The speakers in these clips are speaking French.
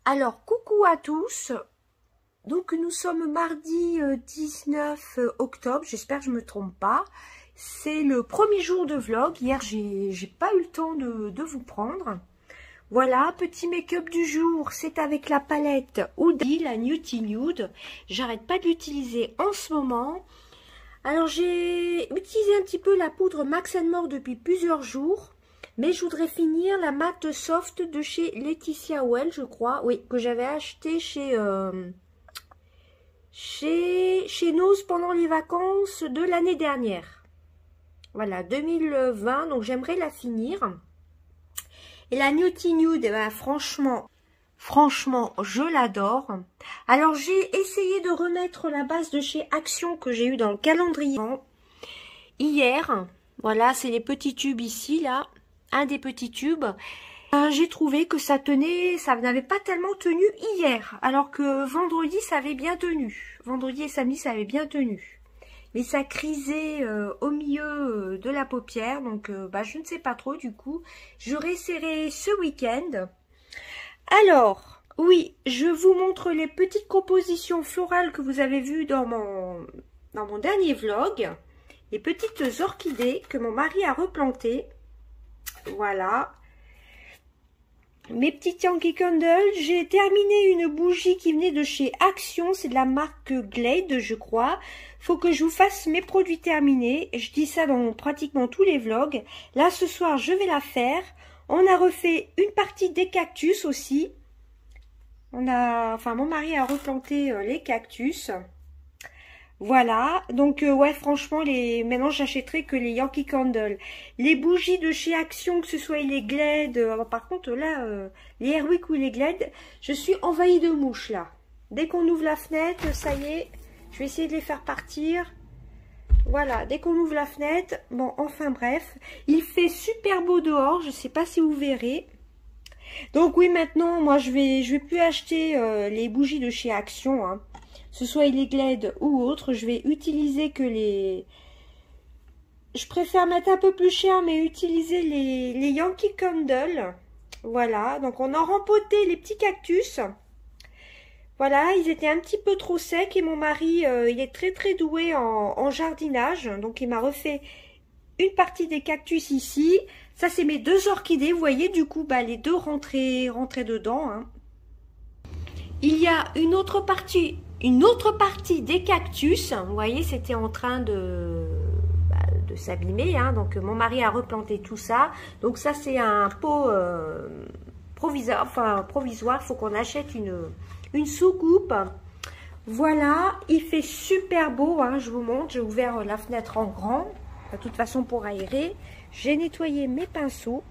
Alors, coucou à tous. Donc, nous sommes mardi 19 octobre. J'espère que je ne me trompe pas. C'est le premier jour de vlog. Hier, j'ai pas eu le temps de vous prendre. Voilà, petit make-up du jour. C'est avec la palette Huda, la Nudie Nude. J'arrête pas de l'utiliser en ce moment. Alors, j'ai utilisé un petit peu la poudre Max & More depuis plusieurs jours. Mais je voudrais finir la matte soft de chez Laetitia Well, je crois. Oui, que j'avais acheté chez Nose pendant les vacances de l'année dernière. Voilà, 2020. Donc, j'aimerais la finir. Et la Nudie Nude, eh ben, franchement, je l'adore. Alors, j'ai essayé de remettre la base de chez Action que j'ai eu dans le calendrier hier. Voilà, c'est les petits tubes ici, là. Un des petits tubes. J'ai trouvé que ça tenait, ça n'avait pas tellement tenu hier, alors que vendredi ça avait bien tenu. Vendredi et samedi ça avait bien tenu. Mais ça crisait au milieu de la paupière, donc je ne sais pas trop du coup. Je réessayerai ce week-end. Alors, oui, je vous montre les petites compositions florales que vous avez vues dans mon dernier vlog. Les petites orchidées que mon mari a replantées. Voilà, mes petites Yankee Candle. J'ai terminé une bougie qui venait de chez Action, c'est de la marque Glade, je crois. Faut que je vous fasse mes produits terminés. Je dis ça dans pratiquement tous les vlogs. Là, ce soir, je vais la faire. On a refait une partie des cactus aussi. Mon mari a replanté les cactus. Voilà, donc ouais, franchement, maintenant j'achèterai que les Yankee Candle. Les bougies de chez Action, que ce soit les Glade, par contre là, les Airwick ou les Glade, je suis envahie de mouches là. Dès qu'on ouvre la fenêtre, ça y est, je vais essayer de les faire partir. Voilà, dès qu'on ouvre la fenêtre, bon, enfin bref, il fait super beau dehors, je sais pas si vous verrez. Donc oui, maintenant, moi je vais plus acheter les bougies de chez Action, hein. Ce soit les Glade ou autres, je vais utiliser que les... Je préfère mettre un peu plus cher, mais utiliser les Yankee Candle. Voilà, donc on a rempoté les petits cactus. Voilà, ils étaient un petit peu trop secs et mon mari, il est très doué en jardinage. Donc il m'a refait une partie des cactus ici. Ça, c'est mes deux orchidées, vous voyez, du coup, les deux rentraient dedans, hein. Il y a une autre partie des cactus, vous voyez, c'était en train de s'abîmer, hein. Donc mon mari a replanté tout ça. Donc ça c'est un pot provisoire, il faut qu'on achète une soucoupe. Voilà, il fait super beau, hein, je vous montre, j'ai ouvert la fenêtre en grand, de toute façon pour aérer. J'ai nettoyé mes pinceaux.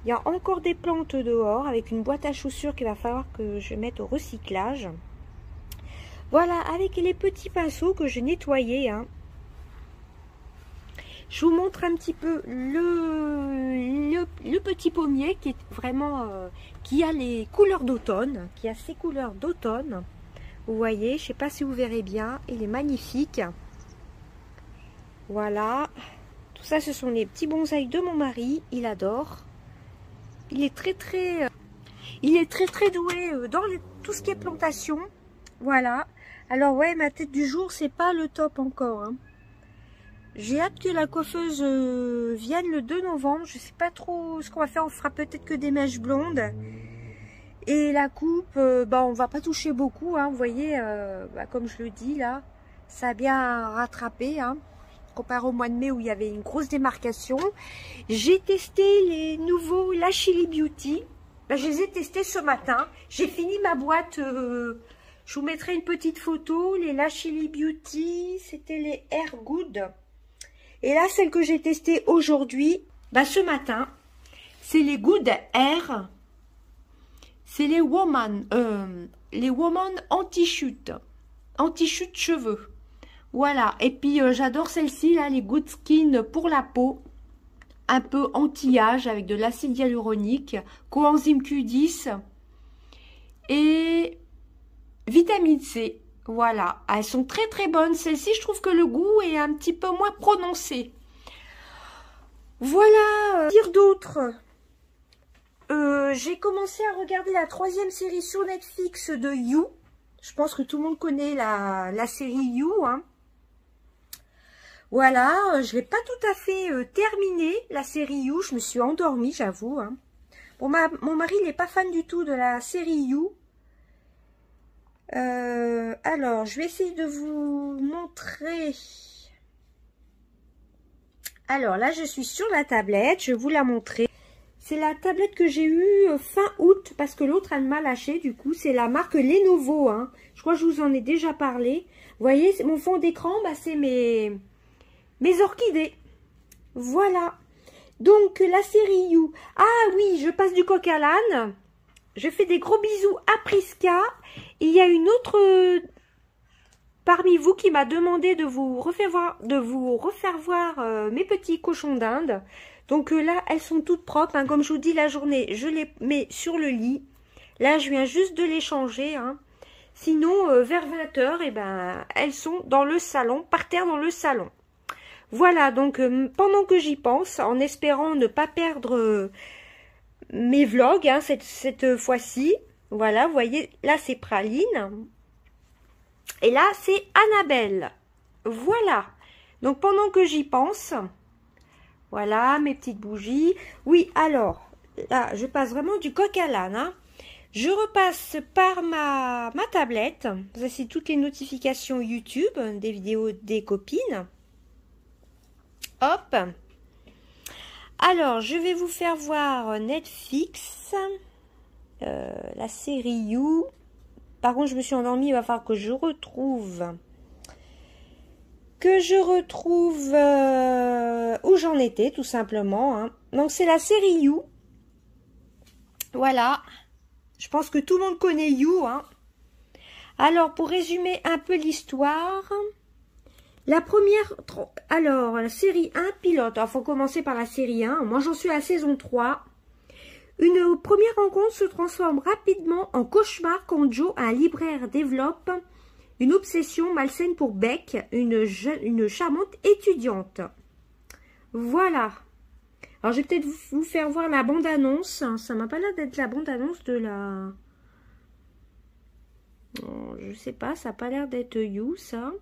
Il y a encore des plantes dehors avec une boîte à chaussures qu'il va falloir que je mette au recyclage. Voilà, avec les petits pinceaux que j'ai nettoyés, hein. Je vous montre un petit peu le petit pommier qui est vraiment, qui a les couleurs d'automne, qui a ses couleurs d'automne. Vous voyez, je ne sais pas si vous verrez bien, il est magnifique. Voilà, tout ça ce sont les petits bonsaïs de mon mari, il adore. Il est très doué dans tout ce qui est plantation. Voilà. Alors ouais, ma tête du jour, c'est pas le top encore, hein. J'ai hâte que la coiffeuse vienne le 2 novembre. Je sais pas trop ce qu'on va faire. On fera peut-être que des mèches blondes. Et la coupe, on va pas toucher beaucoup, hein. Vous voyez, comme je le dis là, ça a bien rattrapé, hein. Comparé au mois de mai où il y avait une grosse démarcation. J'ai testé les nouveaux Lashily Beauty. Je les ai testés ce matin. J'ai fini ma boîte. Je vous mettrai une petite photo. Les Lashily Beauty, c'était les Air Good. Et là, celle que j'ai testée aujourd'hui, ce matin, c'est les Good Air. C'est les Woman anti-chute. Anti-chute cheveux. Voilà, et puis j'adore celle-ci, là, les Good Skin pour la peau, un peu anti-âge avec de l'acide hyaluronique, coenzyme Q10 et vitamine C. Voilà, elles sont très bonnes. Celle-ci, je trouve que le goût est un petit peu moins prononcé. Voilà, dire d'autre. j'ai commencé à regarder la 3e série sur Netflix de You. Je pense que tout le monde connaît la série You, hein. Voilà, je l'ai pas tout à fait terminé, la série You. Je me suis endormie, j'avoue, hein. Bon, mon mari, il n'est pas fan du tout de la série You. Alors, je vais essayer de vous montrer. Alors, là, je suis sur la tablette. Je vais vous la montrer. C'est la tablette que j'ai eue fin août, parce que l'autre, elle m'a lâché. Du coup, c'est la marque Lenovo, hein. Je crois que je vous en ai déjà parlé. Vous voyez, mon fond d'écran, bah, c'est mes orchidées. Voilà. Donc, la série You. Ah oui, je passe du coq à l'âne. Je fais des gros bisous à Prisca. Il y a une autre parmi vous qui m'a demandé de vous refaire voir mes petits cochons d'Inde. Donc là, elles sont toutes propres, hein. Comme je vous dis, la journée, je les mets sur le lit. Là, je viens juste de les changer, hein. Sinon, vers 20 h, eh ben, elles sont dans le salon, par terre dans le salon. Voilà, donc pendant que j'y pense, en espérant ne pas perdre mes vlogs, hein, cette fois-ci. Voilà, vous voyez, là c'est Praline. Et là c'est Annabelle. Voilà. Donc pendant que j'y pense, voilà mes petites bougies. Oui, alors, là je passe vraiment du coq à l'âne, hein. Je repasse par ma tablette. Voici toutes les notifications YouTube, des vidéos des copines. Hop. Alors, je vais vous faire voir Netflix, la série You. Par contre, je me suis endormie, il va falloir que je retrouve où j'en étais, tout simplement, hein. Donc, c'est la série You. Voilà. Je pense que tout le monde connaît You, hein. Alors, pour résumer un peu l'histoire... La première, alors, la série 1, pilote. Il faut commencer par la série 1. Moi, j'en suis à la saison 3. Une première rencontre se transforme rapidement en cauchemar quand Joe, un libraire, développe une obsession malsaine pour Beck, une charmante étudiante. Voilà. Alors, je vais peut-être vous faire voir la bande-annonce. Ça m'a pas l'air d'être la bande-annonce de la... Je sais pas, ça n'a pas l'air d'être You, ça.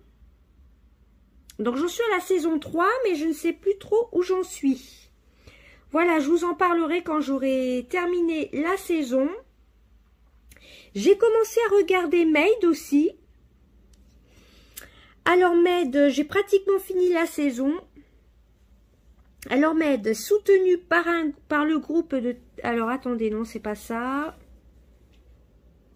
Donc, j'en suis à la saison 3, mais je ne sais plus trop où j'en suis. Voilà, je vous en parlerai quand j'aurai terminé la saison. J'ai commencé à regarder Maid aussi. Alors, Maid, j'ai pratiquement fini la saison. Alors, Maid, soutenue par le groupe de... Alors, attendez, non, c'est pas ça.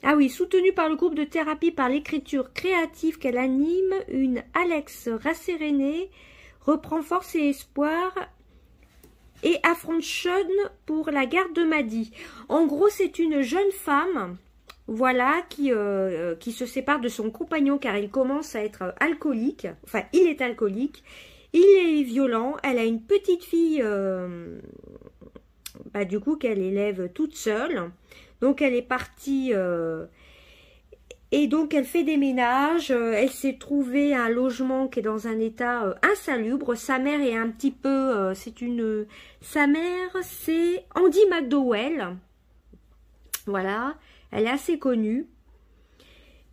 Ah oui, soutenue par le groupe de thérapie par l'écriture créative qu'elle anime, une Alex rassérénée reprend force et espoir et affronte Sean pour la garde de Maddie. En gros, c'est une jeune femme, voilà, qui se sépare de son compagnon car il commence à être alcoolique. Enfin, il est alcoolique, il est violent, elle a une petite fille, du coup, qu'elle élève toute seule. Donc, elle est partie et donc, elle fait des ménages. Elle s'est trouvée un logement qui est dans un état insalubre. Sa mère est un petit peu... sa mère, c'est Andy McDowell. Voilà. Elle est assez connue.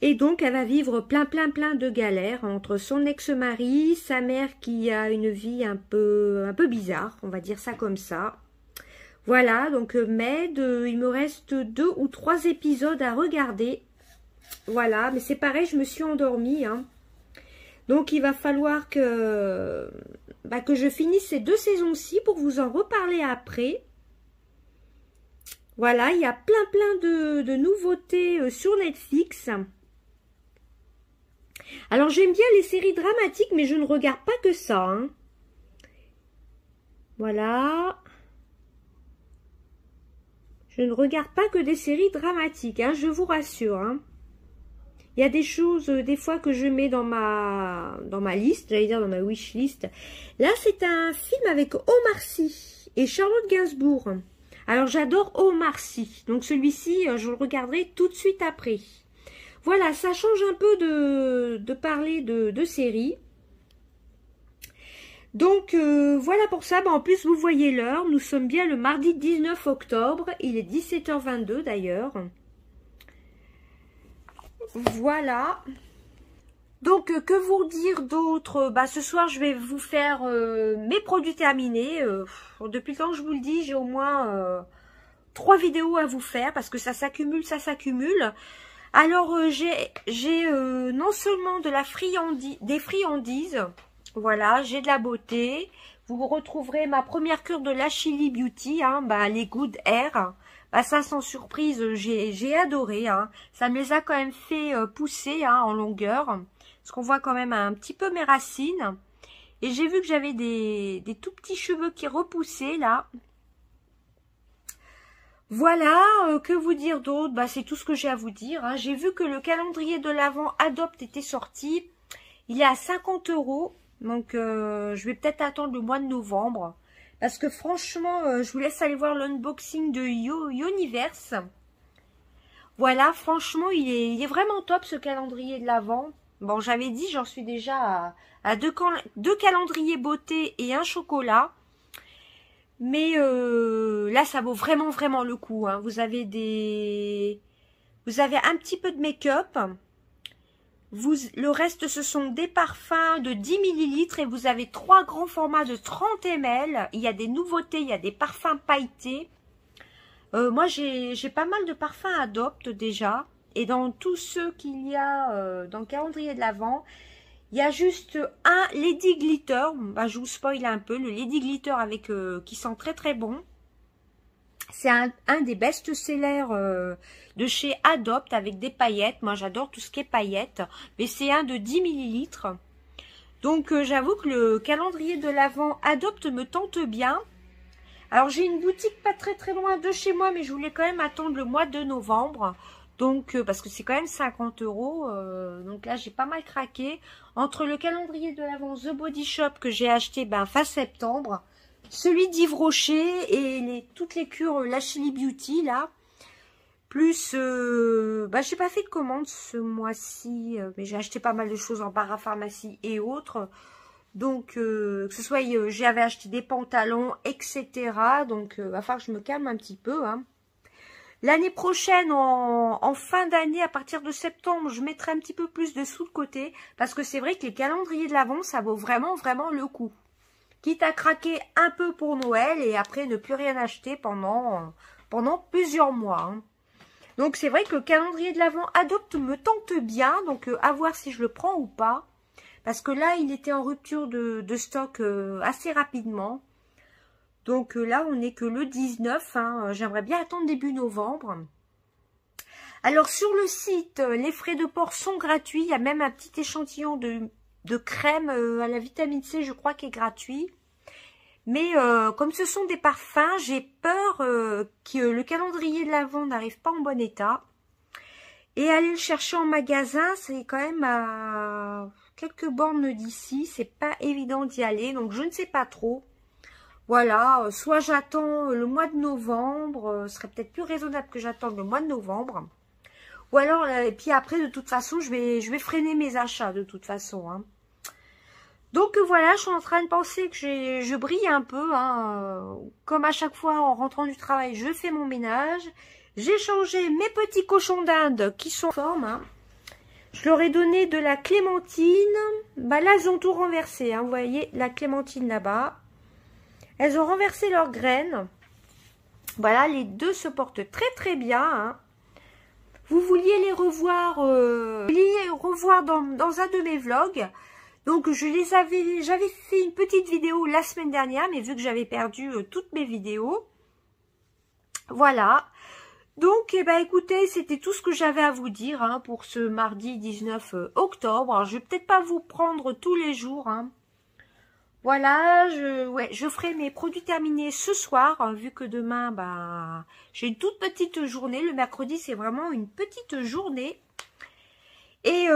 Et donc, elle va vivre plein de galères entre son ex-mari, sa mère qui a une vie un peu bizarre. On va dire ça comme ça. Voilà, donc Maid, il me reste 2 ou 3 épisodes à regarder. Voilà, mais c'est pareil, je me suis endormie, hein. Donc il va falloir que je finisse ces 2 saisons-ci pour vous en reparler après. Voilà, il y a plein de nouveautés sur Netflix. Alors j'aime bien les séries dramatiques, mais je ne regarde pas que ça, hein. Voilà. Je ne regarde pas que des séries dramatiques, hein, je vous rassure, hein. Il y a des choses, des fois, que je mets dans ma liste, j'allais dire dans ma wish list. Là, c'est un film avec Omar Sy et Charlotte Gainsbourg. Alors, j'adore Omar Sy. Donc, celui-ci, je le regarderai tout de suite après. Voilà, ça change un peu de parler de séries. Donc voilà pour ça. En plus, vous voyez l'heure. Nous sommes bien le mardi 19 octobre. Il est 17h22 d'ailleurs. Voilà. Donc, que vous dire d'autre? Ce soir, je vais vous faire mes produits terminés. Depuis le temps que je vous le dis, j'ai au moins 3 vidéos à vous faire parce que ça s'accumule, ça s'accumule. Alors, j'ai non seulement de la des friandises, voilà, j'ai de la beauté. Vous retrouverez ma première cure de la Chili Beauty, les Good Hair. Ça, sans surprise, j'ai adoré. Ça me les a quand même fait pousser en longueur. Parce qu'on voit quand même un petit peu mes racines. Et j'ai vu que j'avais des tout petits cheveux qui repoussaient là. Voilà, que vous dire d'autre? C'est tout ce que j'ai à vous dire. J'ai vu que le calendrier de l'Avent Adopt était sorti. Il est à 50 €. Donc, je vais peut-être attendre le mois de novembre. Parce que franchement, je vous laisse aller voir l'unboxing de Universe. Voilà, franchement, il est vraiment top ce calendrier de l'Avent. Bon, j'avais dit, j'en suis déjà à deux calendriers beauté et un chocolat. Mais là, ça vaut vraiment, vraiment le coup. Vous avez un petit peu de make-up. Le reste, ce sont des parfums de 10 ml et vous avez 3 grands formats de 30 ml. Il y a des nouveautés, il y a des parfums pailletés. Moi, j'ai pas mal de parfums Adopt déjà. Et dans tous ceux qu'il y a dans le calendrier de l'Avent, il y a juste un Lady Glitter. Je vous spoil un peu. Le Lady Glitter avec qui sent très très bon. C'est un des best-sellers de chez Adopt avec des paillettes. Moi, j'adore tout ce qui est paillettes. Mais c'est un de 10 ml. Donc, j'avoue que le calendrier de l'Avent Adopt me tente bien. Alors, j'ai une boutique pas très très loin de chez moi, mais je voulais quand même attendre le mois de novembre. Donc, parce que c'est quand même 50 €. Donc là, j'ai pas mal craqué. Entre le calendrier de l'Avent The Body Shop que j'ai acheté fin septembre, celui d'Yves Rocher et toutes les cures la Chili Beauty, là. Plus, j'ai pas fait de commande ce mois-ci, mais j'ai acheté pas mal de choses en parapharmacie et autres. Donc, que ce soit, j'avais acheté des pantalons, etc. Donc, va falloir que je me calme un petit peu, L'année prochaine, en fin d'année, à partir de septembre, je mettrai un petit peu plus de sous de côté. Parce que c'est vrai que les calendriers de l'Avent, ça vaut vraiment, vraiment le coup. Quitte à craquer un peu pour Noël et après ne plus rien acheter pendant plusieurs mois. Donc c'est vrai que le calendrier de l'Avent Adopt me tente bien. Donc à voir si je le prends ou pas. Parce que là, il était en rupture de stock assez rapidement. Donc là, on n'est que le 19. J'aimerais bien attendre début novembre. Alors, sur le site, les frais de port sont gratuits. Il y a même un petit échantillon de crème à la vitamine C, je crois, qui est gratuit. Mais comme ce sont des parfums, j'ai peur que le calendrier de l'Avent n'arrive pas en bon état. Et aller le chercher en magasin, c'est quand même à quelques bornes d'ici. C'est pas évident d'y aller, donc je ne sais pas trop. Voilà, soit j'attends le mois de novembre, ce serait peut-être plus raisonnable que j'attende le mois de novembre. Ou alors, et puis après, de toute façon, je vais freiner mes achats, de toute façon. Donc voilà, je suis en train de penser que je brille un peu. Comme à chaque fois, en rentrant du travail, je fais mon ménage. J'ai changé mes petits cochons d'Inde qui sont en forme. Je leur ai donné de la clémentine. Là, elles ont tout renversé. Vous voyez, la clémentine là-bas. Elles ont renversé leurs graines. Voilà, les deux se portent très très bien. Vous vouliez les revoir, dans un de mes vlogs. Donc j'avais fait une petite vidéo la semaine dernière, mais vu que j'avais perdu toutes mes vidéos. Voilà. Donc, écoutez, c'était tout ce que j'avais à vous dire pour ce mardi 19 octobre. Alors, je vais peut-être pas vous prendre tous les jours. Voilà, je ferai mes produits terminés ce soir, vu que demain, j'ai une toute petite journée. Le mercredi, c'est vraiment une petite journée. Et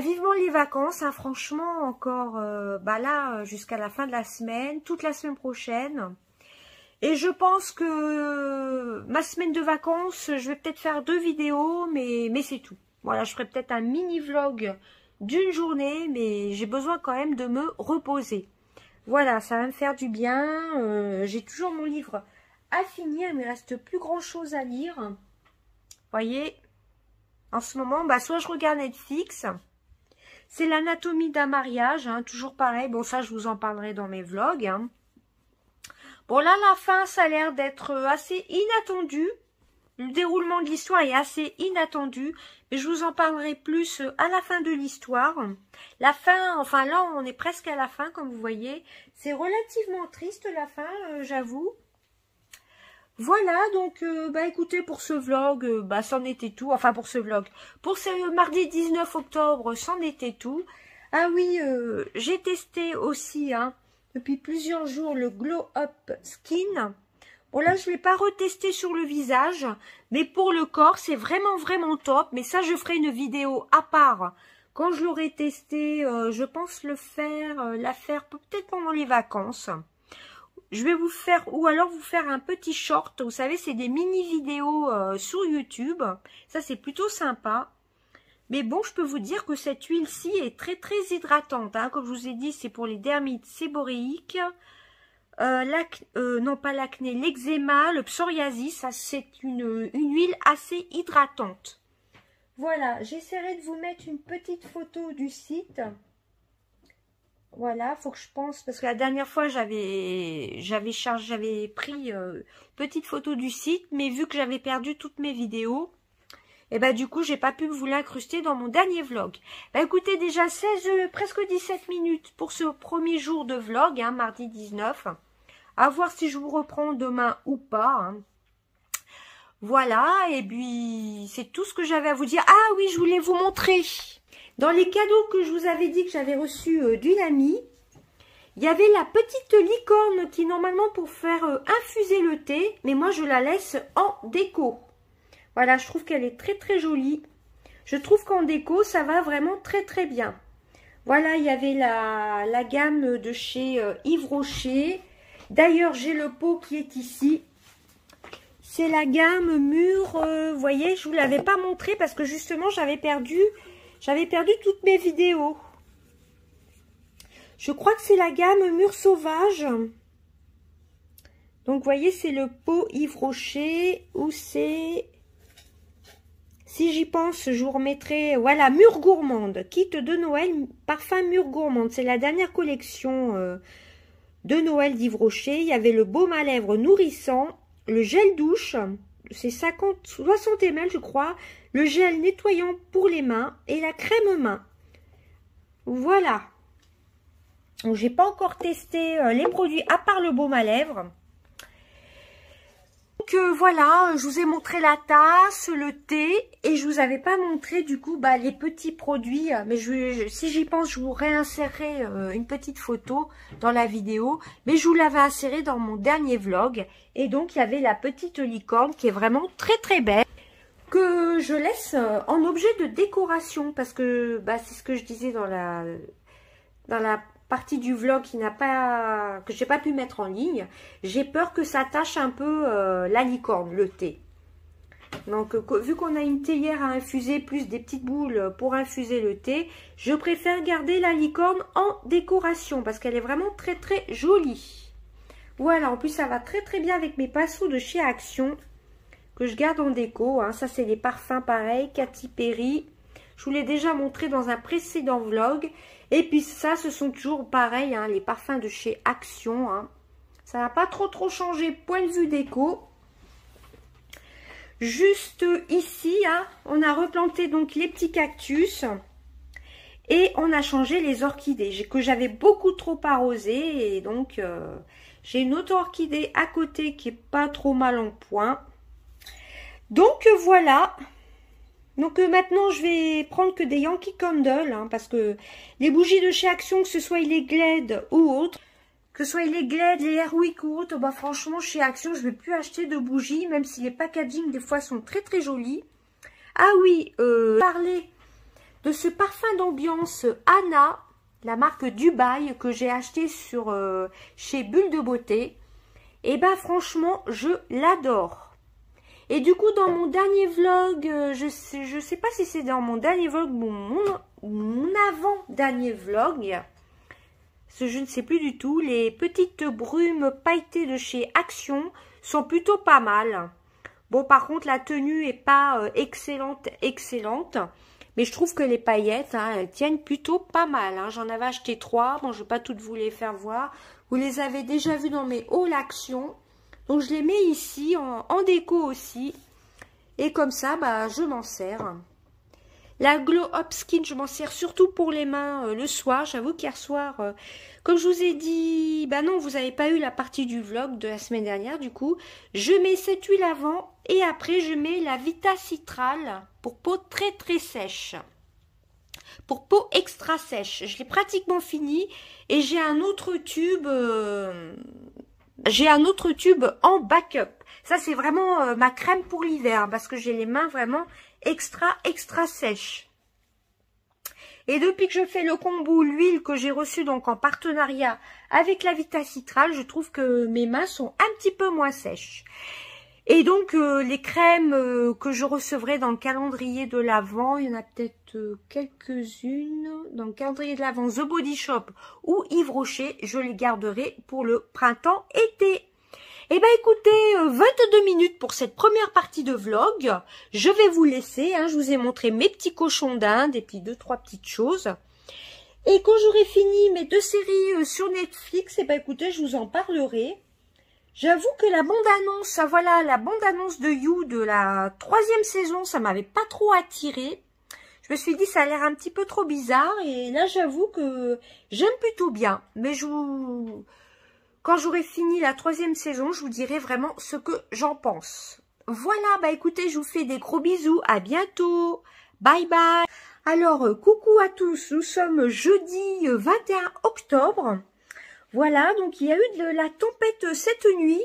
vivement les vacances, franchement, encore là, jusqu'à la fin de la semaine, toute la semaine prochaine. Et je pense que ma semaine de vacances, je vais peut-être faire 2 vidéos, mais c'est tout. Voilà, je ferai peut-être un mini vlog d'une journée, mais j'ai besoin quand même de me reposer. Voilà, ça va me faire du bien. J'ai toujours mon livre à finir, il me reste plus grand chose à lire. Vous voyez, en ce moment, bah, soit je regarde Netflix, c'est l'anatomie d'un mariage, hein, toujours pareil. Bon, ça, je vous en parlerai dans mes vlogs. Hein. Bon, là, la fin, ça a l'air d'être assez inattendu. Le déroulement de l'histoire est assez inattendu, mais je vous en parlerai plus à la fin de l'histoire. La fin, enfin là, on est presque à la fin, comme vous voyez. C'est relativement triste, la fin, j'avoue. Voilà, donc, bah écoutez, pour ce vlog, bah c'en était tout. Enfin, pour ce vlog. Pour ce mardi 19 octobre, c'en était tout. Ah oui, j'ai testé aussi, hein, depuis plusieurs jours, le Glow Up Skin. Bon, là, je ne l'ai pas retesté sur le visage, mais pour le corps, c'est vraiment top. Mais ça, je ferai une vidéo à part. Quand je l'aurai testé, je pense la faire peut-être pendant les vacances. Je vais vous faire, ou alors vous faire un petit short. Vous savez, c'est des mini-vidéos sur YouTube. Ça, c'est plutôt sympa. Mais bon, je peux vous dire que cette huile-ci est très hydratante. Hein. Comme je vous ai dit, c'est pour les dermites séboréiques. Non pas l'acné, l'eczéma, le psoriasis, c'est une huile assez hydratante. Voilà, j'essaierai de vous mettre une petite photo du site. Voilà, faut que je pense, parce que la dernière fois j'avais pris petite photo du site, mais vu que j'avais perdu toutes mes vidéos, et bah du coup j'ai pas pu vous l'incruster dans mon dernier vlog. Bah écoutez, déjà presque 17 minutes pour ce premier jour de vlog, hein, mardi 19. À voir si je vous reprends demain ou pas. Hein. Voilà, et puis c'est tout ce que j'avais à vous dire. Ah oui, je voulais vous montrer. Dans les cadeaux que je vous avais dit que j'avais reçus d'une amie, il y avait la petite licorne qui normalement pour faire infuser le thé, mais moi je la laisse en déco. Voilà, je trouve qu'elle est très jolie. Je trouve qu'en déco, ça va vraiment très bien. Voilà, il y avait la gamme de chez Yves Rocher. D'ailleurs, j'ai le pot qui est ici. C'est la gamme mûre. Vous voyez, je ne vous l'avais pas montré parce que justement, j'avais perdu toutes mes vidéos. Je crois que c'est la gamme mûre sauvage. Donc, vous voyez, c'est le pot Yves Rocher ou c'est... Si j'y pense, je vous remettrai... Voilà, mûre gourmande. Kit de Noël, parfum mûre gourmande. C'est la dernière collection... de Noël d'Yves Rocher. Il y avait le baume à lèvres nourrissant, le gel douche, c'est 60 ml je crois, le gel nettoyant pour les mains et la crème main. Voilà. Donc j'ai pas encore testé les produits à part le baume à lèvres. Donc voilà, je vous ai montré la tasse, le thé et je vous avais pas montré du coup bah, les petits produits. Mais si j'y pense, je vous réinsérerai une petite photo dans la vidéo. Mais je vous l'avais inséré dans mon dernier vlog. Et donc il y avait la petite licorne qui est vraiment très belle. Que je laisse en objet de décoration. Parce que bah, c'est ce que je disais dans la partie du vlog que j'ai pas pu mettre en ligne. J'ai peur que ça tâche un peu la licorne, le thé. Donc vu qu'on a une théière à infuser plus des petites boules pour infuser le thé, je préfère garder la licorne en décoration parce qu'elle est vraiment très jolie. Voilà, en plus ça va très bien avec mes pinceaux de chez Action que je garde en déco. Hein. Ça c'est les parfums pareil, Katy Perry. Je vous l'ai déjà montré dans un précédent vlog. Et puis ça, ce sont toujours pareil, hein, les parfums de chez Action. Hein. Ça n'a pas trop changé point de vue déco. Juste ici, hein, on a replanté donc les petits cactus. Et on a changé les orchidées que j'avais beaucoup trop arrosées. Et donc, j'ai une autre orchidée à côté qui est pas trop mal en point. Donc voilà. Donc maintenant, je vais prendre que des Yankee Candle, hein, parce que les bougies de chez Action, que ce soit les Glade ou autres, que ce soit les Glade, les Airwick ou autres, bah franchement, chez Action, je ne vais plus acheter de bougies, même si les packaging, des fois, sont très jolis. Ah oui, parler de ce parfum d'ambiance Anna, la marque Dubaï, que j'ai acheté chez Bulle de Beauté. Et bah franchement, je l'adore. Et du coup, dans mon dernier vlog, je sais pas si c'est dans mon dernier vlog ou mon avant-dernier vlog, je ne sais plus du tout. Les petites brumes pailletées de chez Action sont plutôt pas mal. Bon, par contre, la tenue est pas excellente. Mais je trouve que les paillettes, hein, elles tiennent plutôt pas mal. Hein. J'en avais acheté 3. Bon, je ne vais pas toutes vous les faire voir. Vous les avez déjà vues dans mes hauls Action. Donc, je les mets ici, en déco aussi. Et comme ça, bah, je m'en sers. La Glow Up Skin, je m'en sers surtout pour les mains le soir. J'avoue qu'hier soir, comme je vous ai dit, bah non, vous n'avez pas eu la partie du vlog de la semaine dernière. Du coup, je mets cette huile avant et après, je mets la Vita Citral pour peau très très sèche. Pour peau extra sèche. Je l'ai pratiquement fini et j'ai un autre tube. En backup. Ça, c'est vraiment ma crème pour l'hiver parce que j'ai les mains vraiment extra sèches. Et depuis que je fais le combo l'huile que j'ai reçu donc en partenariat avec la Vita Citral, je trouve que mes mains sont un petit peu moins sèches. Et donc les crèmes que je recevrai dans le calendrier de l'Avent, il y en a peut-être quelques-unes dans le calendrier de l'Avent The Body Shop ou Yves Rocher, je les garderai pour le printemps-été. Eh bien écoutez, 22 minutes pour cette première partie de vlog. Je vais vous laisser, hein, je vous ai montré mes petits cochons d'Inde et puis 2-3 petites choses. Et quand j'aurai fini mes 2 séries sur Netflix, eh bien écoutez, je vous en parlerai. J'avoue que la bande-annonce, voilà, la bande-annonce de You de la 3e saison, ça m'avait pas trop attiré. Je me suis dit, ça a l'air un petit peu trop bizarre. Et là, j'avoue que j'aime plutôt bien. Mais quand j'aurai fini la 3e saison, je vous dirai vraiment ce que j'en pense. Voilà, bah écoutez, je vous fais des gros bisous. À bientôt. Bye bye. Alors, coucou à tous. Nous sommes jeudi 21 octobre. Voilà, donc il y a eu de la tempête cette nuit.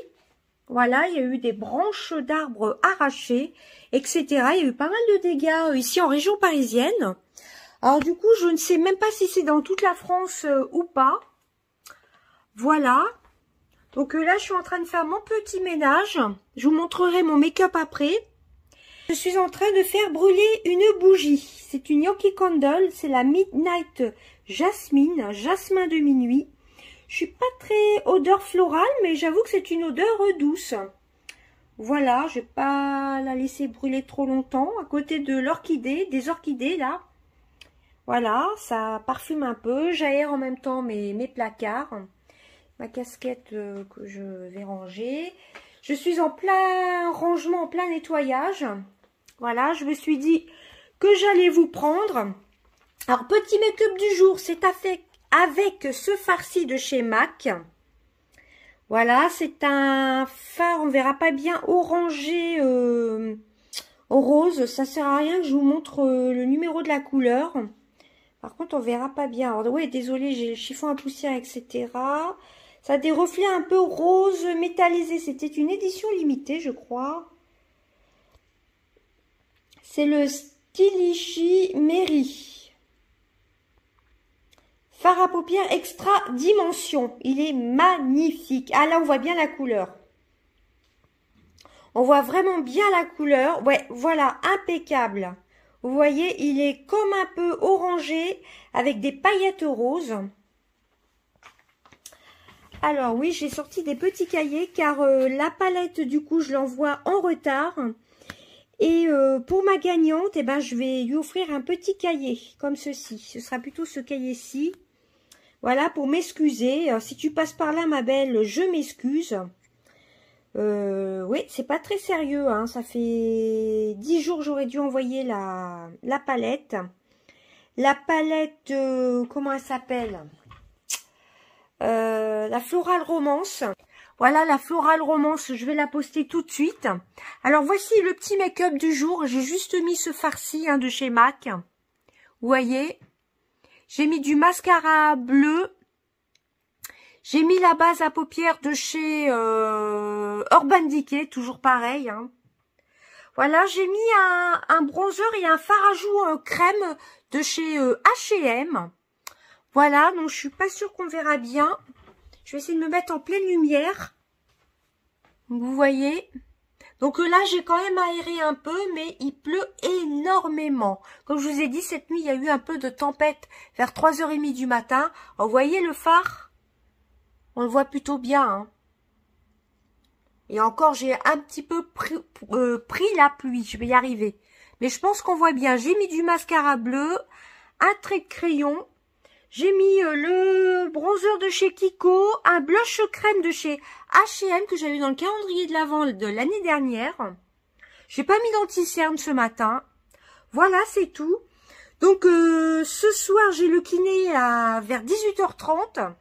Voilà, il y a eu des branches d'arbres arrachées, etc. Il y a eu pas mal de dégâts ici en région parisienne. Alors du coup, je ne sais même pas si c'est dans toute la France ou pas. Voilà. Donc là, je suis en train de faire mon petit ménage. Je vous montrerai mon make-up après. Je suis en train de faire brûler une bougie. C'est une Yankee Candle. C'est la Midnight Jasmine, jasmin de minuit. Je suis pas très odeur florale, mais j'avoue que c'est une odeur douce. Voilà, je vais pas la laisser brûler trop longtemps. À côté de l'orchidée, des orchidées là. Voilà, ça parfume un peu. J'aère en même temps mes placards. Ma casquette que je vais ranger. Je suis en plein rangement, en plein nettoyage. Voilà, je me suis dit que j'allais vous prendre. Alors, petit make-up du jour, c'est avec ce farci de chez MAC. Voilà, c'est un fard, on verra pas bien, orangé rose. Ça sert à rien que je vous montre le numéro de la couleur. Par contre, on verra pas bien. Alors, ouais, désolé, j'ai le chiffon à poussière, etc. Ça a des reflets un peu rose métallisé. C'était une édition limitée, je crois. C'est le Stylishi Mary. Fard à paupières extra dimension. Il est magnifique. Ah là, on voit bien la couleur. On voit vraiment bien la couleur. Ouais, voilà, impeccable. Vous voyez, il est comme un peu orangé avec des paillettes roses. Alors oui, j'ai sorti des petits cahiers car la palette, du coup, je l'envoie en retard. Et pour ma gagnante, eh ben, je vais lui offrir un petit cahier comme ceci. Ce sera plutôt ce cahier-ci. Voilà, pour m'excuser. Si tu passes par là, ma belle, je m'excuse. Oui, c'est pas très sérieux. Hein. Ça fait 10 jours que j'aurais dû envoyer la palette. La palette, comment elle s'appelle? La Floral Romance. Voilà, la Floral Romance, je vais la poster tout de suite. Alors, voici le petit make-up du jour. J'ai juste mis ce farci de chez MAC. Vous voyez? J'ai mis du mascara bleu. J'ai mis la base à paupières de chez Urban Decay, toujours pareil. Hein. Voilà, j'ai mis un bronzer et un fard à joues crème de chez H&M. Voilà, donc je suis pas sûre qu'on verra bien. Je vais essayer de me mettre en pleine lumière. Vous voyez? Donc là, j'ai quand même aéré un peu, mais il pleut énormément. Comme je vous ai dit, cette nuit, il y a eu un peu de tempête vers 3h30 du matin. Alors, vous voyez le phare? On le voit plutôt bien, hein. Et encore, j'ai un petit peu pris la pluie. Je vais y arriver. Mais je pense qu'on voit bien. J'ai mis du mascara bleu, un trait de crayon. J'ai mis le bronzer de chez Kiko, un blush crème de chez H&M que j'avais dans le calendrier de l'Avent de l'année dernière. J'ai pas mis d'anti-cerne ce matin. Voilà, c'est tout. Donc, ce soir, j'ai le kiné vers 18h30.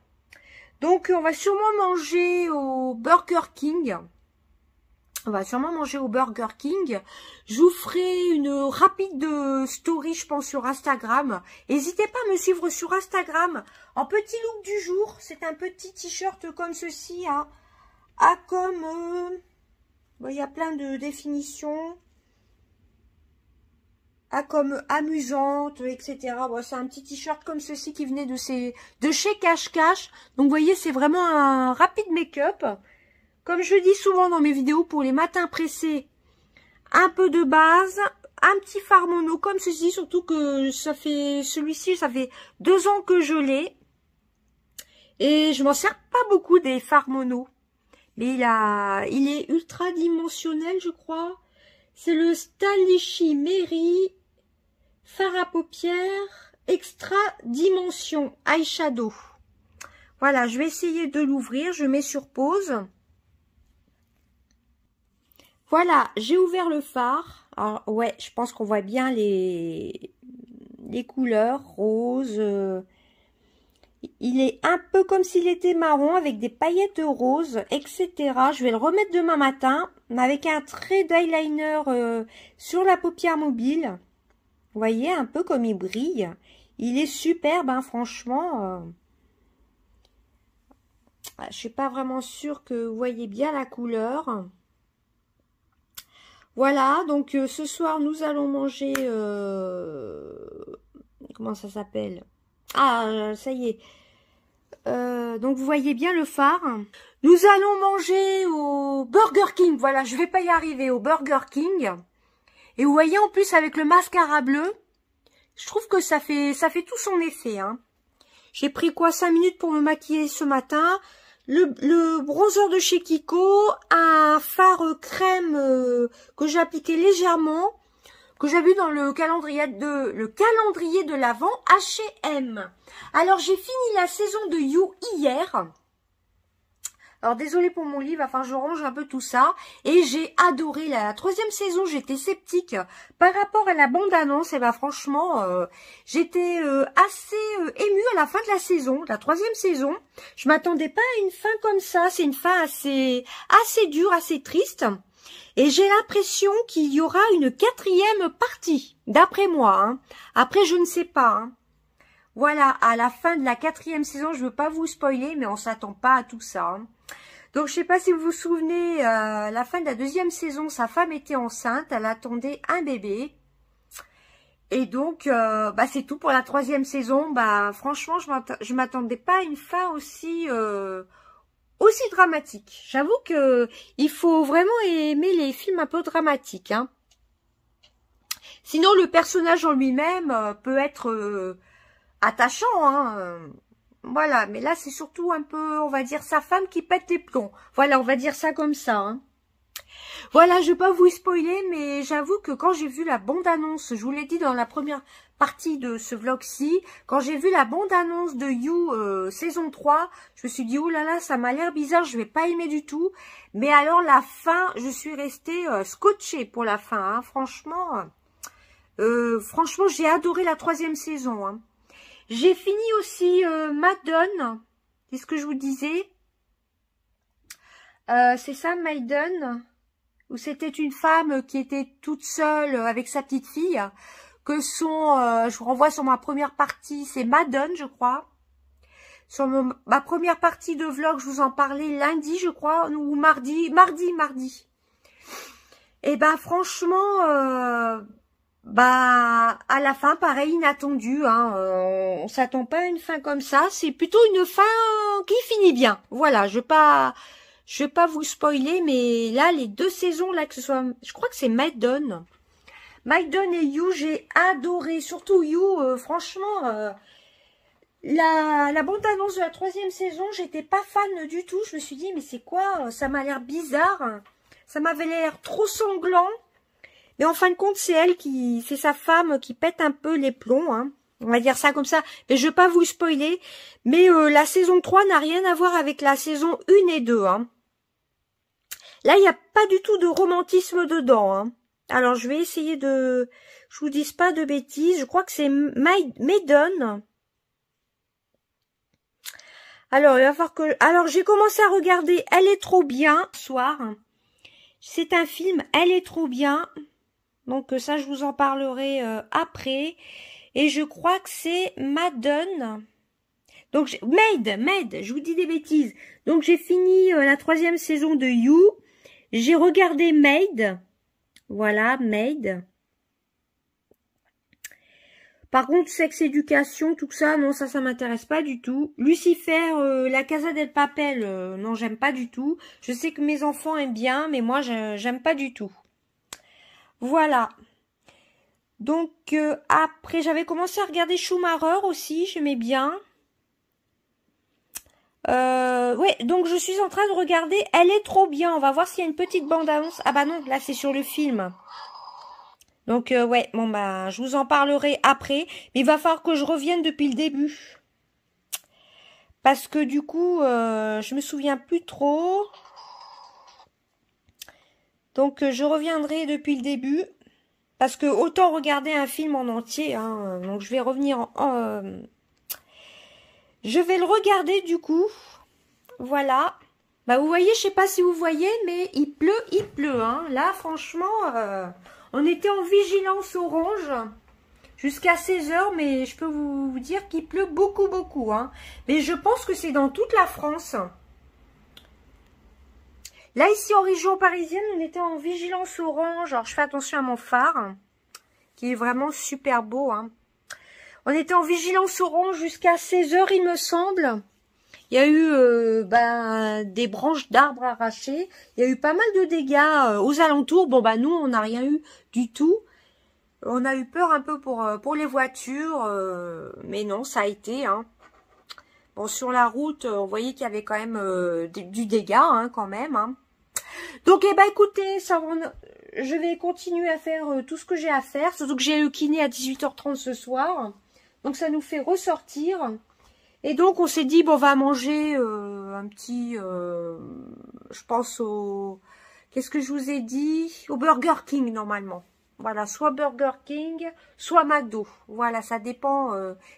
Donc, on va sûrement manger au Burger King. On va sûrement manger au Burger King. Je vous ferai une rapide story, je pense, sur Instagram. N'hésitez pas à me suivre sur Instagram. En petit look du jour, c'est un petit t-shirt comme ceci. Hein. Il y a plein de définitions. Comme amusante, etc. Bon, c'est un petit t-shirt comme ceci qui venait de chez Cash Cash. Donc, vous voyez, c'est vraiment un rapide make-up. Comme je dis souvent dans mes vidéos, pour les matins pressés, un peu de base, un petit fard mono comme ceci, surtout que celui-ci, ça fait 2 ans que je l'ai. Et je m'en sers pas beaucoup des fards mono. Mais il est ultra dimensionnel, je crois. C'est le Stylish Mary fard à paupières extra dimension eyeshadow. Voilà, je vais essayer de l'ouvrir, je mets sur pause. Voilà, j'ai ouvert le phare. Alors, ouais, je pense qu'on voit bien les couleurs roses. Il est un peu comme s'il était marron avec des paillettes roses, etc. Je vais le remettre demain matin avec un trait d'eyeliner sur la paupière mobile. Vous voyez un peu comme il brille. Il est superbe, hein, franchement. Je suis pas vraiment sûre que vous voyez bien la couleur. Voilà, donc ce soir, nous allons manger... comment ça s'appelle? Ah, ça y est. Donc, vous voyez bien le phare. Nous allons manger au Burger King. Voilà, je vais pas y arriver, au Burger King. Et vous voyez, en plus, avec le mascara bleu, je trouve que ça fait tout son effet. Hein. J'ai pris quoi 5 minutes pour me maquiller ce matin. Le bronzer de chez Kiko, un fard crème que j'ai appliqué légèrement, que j'ai vu dans le calendrier de l'Avent H&M. Alors j'ai fini la saison de You hier. Alors désolée pour mon livre, enfin je range un peu tout ça. Et j'ai adoré la 3e saison, j'étais sceptique par rapport à la bande-annonce. Et ben franchement, j'étais assez émue à la fin de la saison, la 3e saison. Je m'attendais pas à une fin comme ça, c'est une fin assez dure, assez triste. Et j'ai l'impression qu'il y aura une 4e partie, d'après moi. Hein. Après je ne sais pas. Hein. Voilà, à la fin de la 4e saison, je veux pas vous spoiler, mais on s'attend pas à tout ça. Hein. Donc, je sais pas si vous vous souvenez, la fin de la 2e saison, sa femme était enceinte, elle attendait un bébé. Et donc, c'est tout pour la 3e saison. Franchement, je m'attendais pas à une fin aussi dramatique. J'avoue que il faut vraiment aimer les films un peu dramatiques. Hein. Sinon, le personnage en lui-même peut être attachant, hein. Voilà, mais là, c'est surtout un peu, on va dire, sa femme qui pète les plombs. Voilà, on va dire ça comme ça. Hein. Voilà, je ne vais pas vous spoiler, mais j'avoue que quand j'ai vu la bande-annonce, je vous l'ai dit dans la première partie de ce vlog-ci, quand j'ai vu la bande-annonce de You saison 3, je me suis dit, oh là là, ça m'a l'air bizarre, je vais pas aimer du tout. Mais alors, la fin, je suis restée scotchée pour la fin. Hein. Franchement, j'ai adoré la 3e saison. Hein. J'ai fini aussi Maiden, c'est ce que je vous disais. C'est ça, Maiden, où c'était une femme qui était toute seule avec sa petite fille. Je vous renvoie sur ma première partie, c'est Maiden, je crois. Sur ma première partie de vlog, je vous en parlais lundi, je crois, ou mardi. Et franchement... à la fin, pareil, inattendu, hein, on s'attend pas à une fin comme ça, c'est plutôt une fin qui finit bien. Voilà, je vais pas Je vais pas vous spoiler, mais là, les 2 saisons, là, que ce soit... Je crois que c'est Maiden. Maiden et You, j'ai adoré. Surtout You, franchement... La bande-annonce de la 3e saison, j'étais pas fan du tout. Je me suis dit, mais c'est quoi? Ça m'a l'air bizarre. Ça m'avait l'air trop sanglant. Mais en fin de compte, c'est sa femme qui pète un peu les plombs, hein. On va dire ça comme ça. Mais je vais pas vous spoiler. Mais la saison 3 n'a rien à voir avec la saison 1 et 2, hein. Là, il n'y a pas du tout de romantisme dedans, hein. Alors, je vais essayer de... Je vous dis pas de bêtises. Je crois que c'est Maiden. Alors, il va falloir que... Alors, j'ai commencé à regarder Elle est trop bien, ce soir. C'est un film, Elle est trop bien. Donc, ça, je vous en parlerai après. Et je crois que c'est Maiden. Donc, Maid, je vous dis des bêtises. Donc, j'ai fini la 3e saison de You. J'ai regardé Maid. Voilà, Maid. Par contre, sexe, éducation, tout ça, non, ça m'intéresse pas du tout. Lucifer, la Casa del Papel, non, j'aime pas du tout. Je sais que mes enfants aiment bien, mais moi, j'aime pas du tout. Voilà. Donc, après, j'avais commencé à regarder Schumacher aussi, j'aimais bien. Ouais, donc je suis en train de regarder Elle est trop bien. On va voir s'il y a une petite bande-annonce. Ah bah non, là, c'est sur le film. Donc, ouais, bon, bah, je vous en parlerai après. Mais il va falloir que je revienne depuis le début. Parce que du coup, je me souviens plus trop. Donc, je reviendrai depuis le début. Parce que autant regarder un film en entier. Hein, donc, je vais revenir je vais le regarder du coup. Voilà. Bah, vous voyez, je sais pas si vous voyez, mais il pleut. Hein. Là, franchement... on était en vigilance orange jusqu'à 16 h, mais je peux vous dire qu'il pleut beaucoup, hein. Mais je pense que c'est dans toute la France. Là, ici, en région parisienne, on était en vigilance orange. Alors, je fais attention à mon phare, qui est vraiment super beau, hein. On était en vigilance orange jusqu'à 16 h, il me semble. Il y a eu des branches d'arbres arrachées. Il y a eu pas mal de dégâts aux alentours. Bon, bah nous, on n'a rien eu du tout. On a eu peur un peu pour les voitures. Mais non, ça a été. Hein. Bon, sur la route, on voyait qu'il y avait quand même du dégât, hein, quand même. Hein. Donc, eh ben, écoutez, je vais continuer à faire tout ce que j'ai à faire. Surtout que j'ai eu kiné à 18 h 30 ce soir. Donc, ça nous fait ressortir. Et donc, on s'est dit, bon, on va manger un petit, je pense au... Qu'est-ce que je vous ai dit? Au Burger King, normalement. Voilà, soit Burger King, soit McDo. Voilà, ça dépend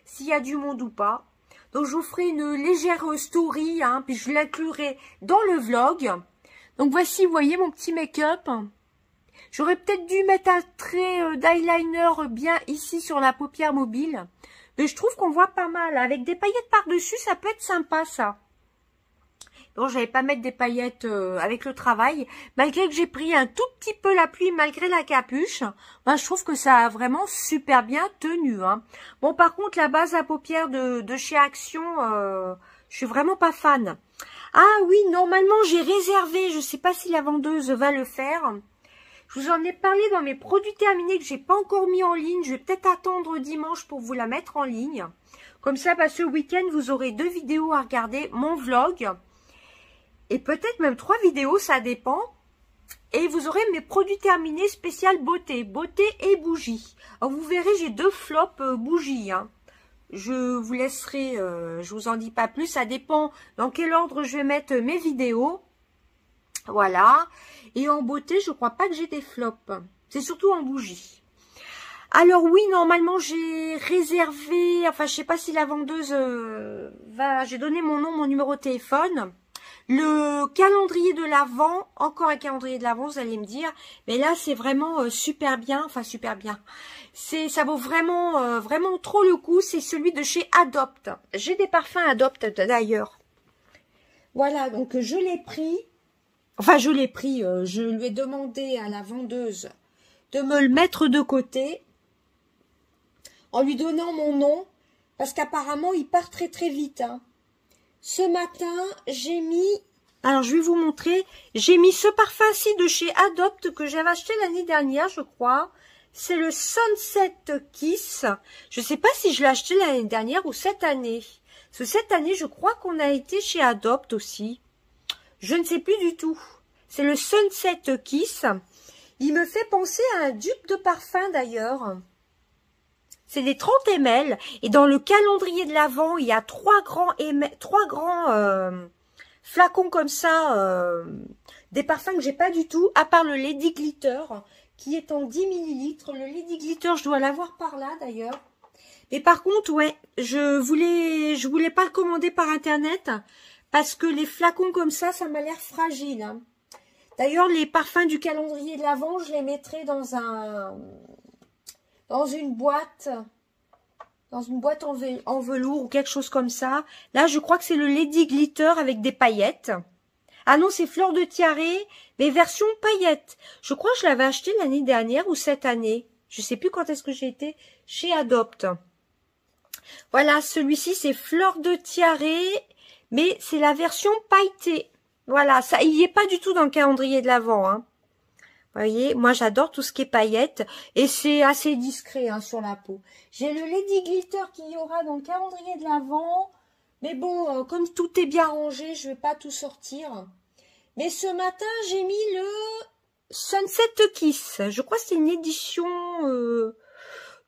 s'il y a du monde ou pas. Donc, je vous ferai une légère story, hein, puis je l'inclurai dans le vlog. Donc, voici, vous voyez, mon petit make-up. J'aurais peut-être dû mettre un trait d'eyeliner bien ici sur la paupière mobile. Mais je trouve qu'on voit pas mal. Avec des paillettes par-dessus, ça peut être sympa, ça. Bon, j'allais pas mettre des paillettes avec le travail. Malgré que j'ai pris un tout petit peu la pluie, malgré la capuche, ben, je trouve que ça a vraiment super bien tenu. Hein. Bon, par contre, la base à paupières de chez Action, je suis vraiment pas fan. Ah oui, normalement, j'ai réservé. Je sais pas si la vendeuse va le faire. Je vous en ai parlé dans mes produits terminés que j'ai pas encore mis en ligne. Je vais peut-être attendre dimanche pour vous la mettre en ligne. Comme ça, bah, ce week-end, vous aurez 2 vidéos à regarder, mon vlog. Et peut-être même 3 vidéos, ça dépend. Et vous aurez mes produits terminés spécial beauté. Beauté et bougies. Alors, vous verrez, j'ai 2 flops bougies. Hein. Je vous laisserai, je vous en dis pas plus. Ça dépend dans quel ordre je vais mettre mes vidéos. Voilà. Et en beauté, je crois pas que j'ai des flops. C'est surtout en bougie. Alors oui, normalement, j'ai réservé... Enfin, je sais pas si la vendeuse va... J'ai donné mon nom, mon numéro de téléphone. Le calendrier de l'Avent, encore un calendrier de l'Avent, vous allez me dire. Mais là, c'est vraiment super bien. Enfin, super bien. Ça vaut vraiment, vraiment trop le coup. C'est celui de chez Adopt. J'ai des parfums Adopt d'ailleurs. Voilà, donc je l'ai pris. Enfin, je l'ai pris, je lui ai demandé à la vendeuse de me le mettre de côté en lui donnant mon nom parce qu'apparemment, il part très très vite. Hein. Ce matin, j'ai mis Alors, je vais vous montrer. J'ai mis ce parfum-ci de chez Adopt que j'avais acheté l'année dernière, je crois. C'est le Sunset Kiss. Je sais pas si je l'ai acheté l'année dernière ou cette année. Parce que cette année, je crois qu'on a été chez Adopt aussi. Je ne sais plus du tout. C'est le Sunset Kiss. Il me fait penser à un dupe de parfum d'ailleurs. C'est des 30 ml. Et dans le calendrier de l'Avent, il y a trois grands flacons comme ça. Des parfums que j'ai pas du tout. À part le Lady Glitter qui est en 10 ml. Le Lady Glitter, je dois l'avoir par là d'ailleurs. Mais par contre, ouais, je voulais pas le commander par internet. Parce que les flacons comme ça m'a l'air fragile. Hein. D'ailleurs, les parfums du calendrier de l'Avent, je les mettrai dans une boîte en velours ou quelque chose comme ça. Là, je crois que c'est le Lady Glitter avec des paillettes. Ah non, c'est Fleur de Tiaré, mais version paillettes. Je crois que je l'avais acheté l'année dernière ou cette année. Je sais plus quand est-ce que j'ai été chez Adopt. Voilà, celui-ci, c'est Fleur de Tiaré, mais c'est la version pailletée. Voilà, ça, il n'y est pas du tout dans le calendrier de l'Avent, hein. Vous voyez, moi j'adore tout ce qui est paillettes et c'est assez discret hein, sur la peau. J'ai le Lady Glitter qu'il y aura dans le calendrier de l'Avent, mais bon, comme tout est bien rangé, je vais pas tout sortir. Mais ce matin, j'ai mis le Sunset Kiss. Je crois que c'est une édition de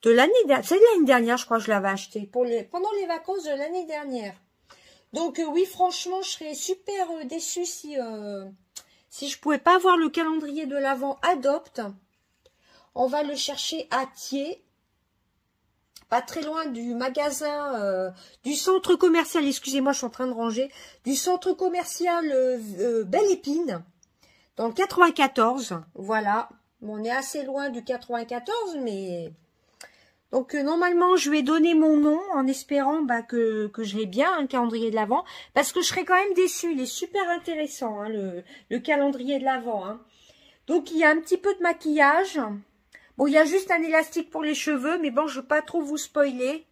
l'année dernière. C'est de l'année dernière, je crois que je l'avais acheté pendant les vacances de l'année dernière. Donc oui, franchement, je serais super déçue si je pouvais pas avoir le calendrier de l'Avent Adopt. On va le chercher à Thiers, pas très loin du magasin, du centre commercial, excusez-moi, je suis en train de ranger, du centre commercial Belle Épine, dans le 94, voilà. Bon, on est assez loin du 94, mais... Donc, normalement, je lui ai donné mon nom en espérant que je l'ai bien, un calendrier de l'Avent. Parce que je serais quand même déçue. Il est super intéressant, hein, le calendrier de l'Avent. Hein. Donc, il y a un petit peu de maquillage. Bon, il y a juste un élastique pour les cheveux. Mais bon, je ne veux pas trop vous spoiler.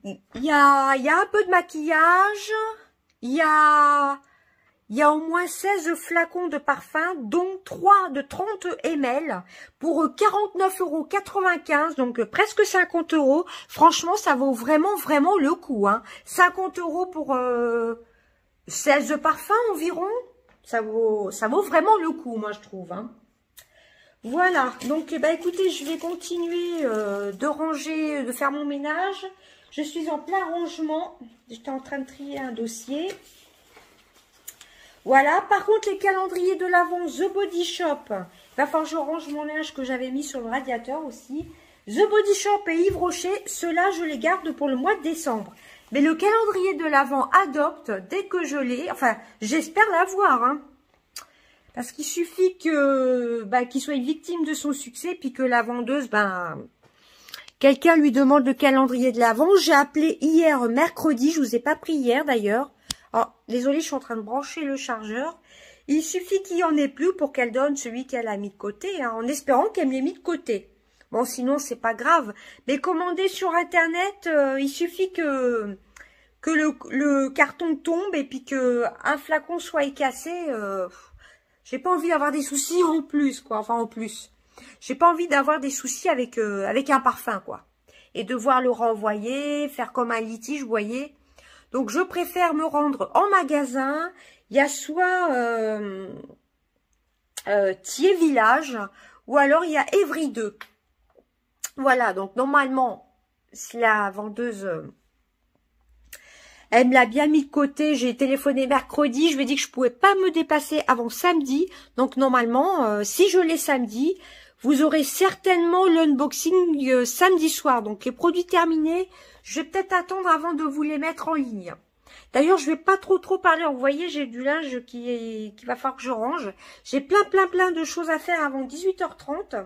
Il y a un peu de maquillage. Il y a au moins 16 flacons de parfum, dont 3 de 30 ml pour 49,95 €, donc presque 50 €. Franchement, ça vaut vraiment, vraiment le coup. Hein. 50 € pour 16 parfums environ. Ça vaut vraiment le coup, moi, je trouve. Hein. Voilà, donc écoutez, je vais continuer de ranger, de faire mon ménage. Je suis en plein rangement. J'étais en train de trier un dossier. Voilà, par contre, les calendriers de l'Avent, The Body Shop, il va falloir que je range mon linge que j'avais mis sur le radiateur aussi. The Body Shop et Yves Rocher, ceux-là, je les garde pour le mois de décembre. Mais le calendrier de l'Avent Adopt, dès que je l'ai, enfin, j'espère l'avoir, hein. Parce qu'il suffit que qu'il soit victime de son succès, puis que la vendeuse, quelqu'un lui demande le calendrier de l'Avent. J'ai appelé hier mercredi, je vous ai pas pris hier d'ailleurs. Oh, désolée, je suis en train de brancher le chargeur. Il suffit qu'il n'y en ait plus pour qu'elle donne celui qu'elle a mis de côté, hein, en espérant qu'elle me l'ait mis de côté. Bon, sinon, c'est pas grave. Mais commander sur Internet, il suffit que le carton tombe et puis que un flacon soit cassé. J'ai pas envie d'avoir des soucis en plus, quoi. Enfin, en plus. J'ai pas envie d'avoir des soucis avec un parfum, quoi. Et devoir le renvoyer, faire comme un litige, vous voyez. Donc, je préfère me rendre en magasin. Il y a soit Thiers Village ou alors il y a Évry 2. Voilà, donc normalement, si la vendeuse, elle me l'a bien mis de côté. J'ai téléphoné mercredi, je lui ai dit que je pouvais pas me dépasser avant samedi. Donc normalement, si je l'ai samedi, vous aurez certainement l'unboxing samedi soir. Donc les produits terminés, je vais peut-être attendre avant de vous les mettre en ligne. D'ailleurs, je vais pas trop parler. Vous voyez, j'ai du linge qui va falloir que je range. J'ai plein de choses à faire avant 18h30.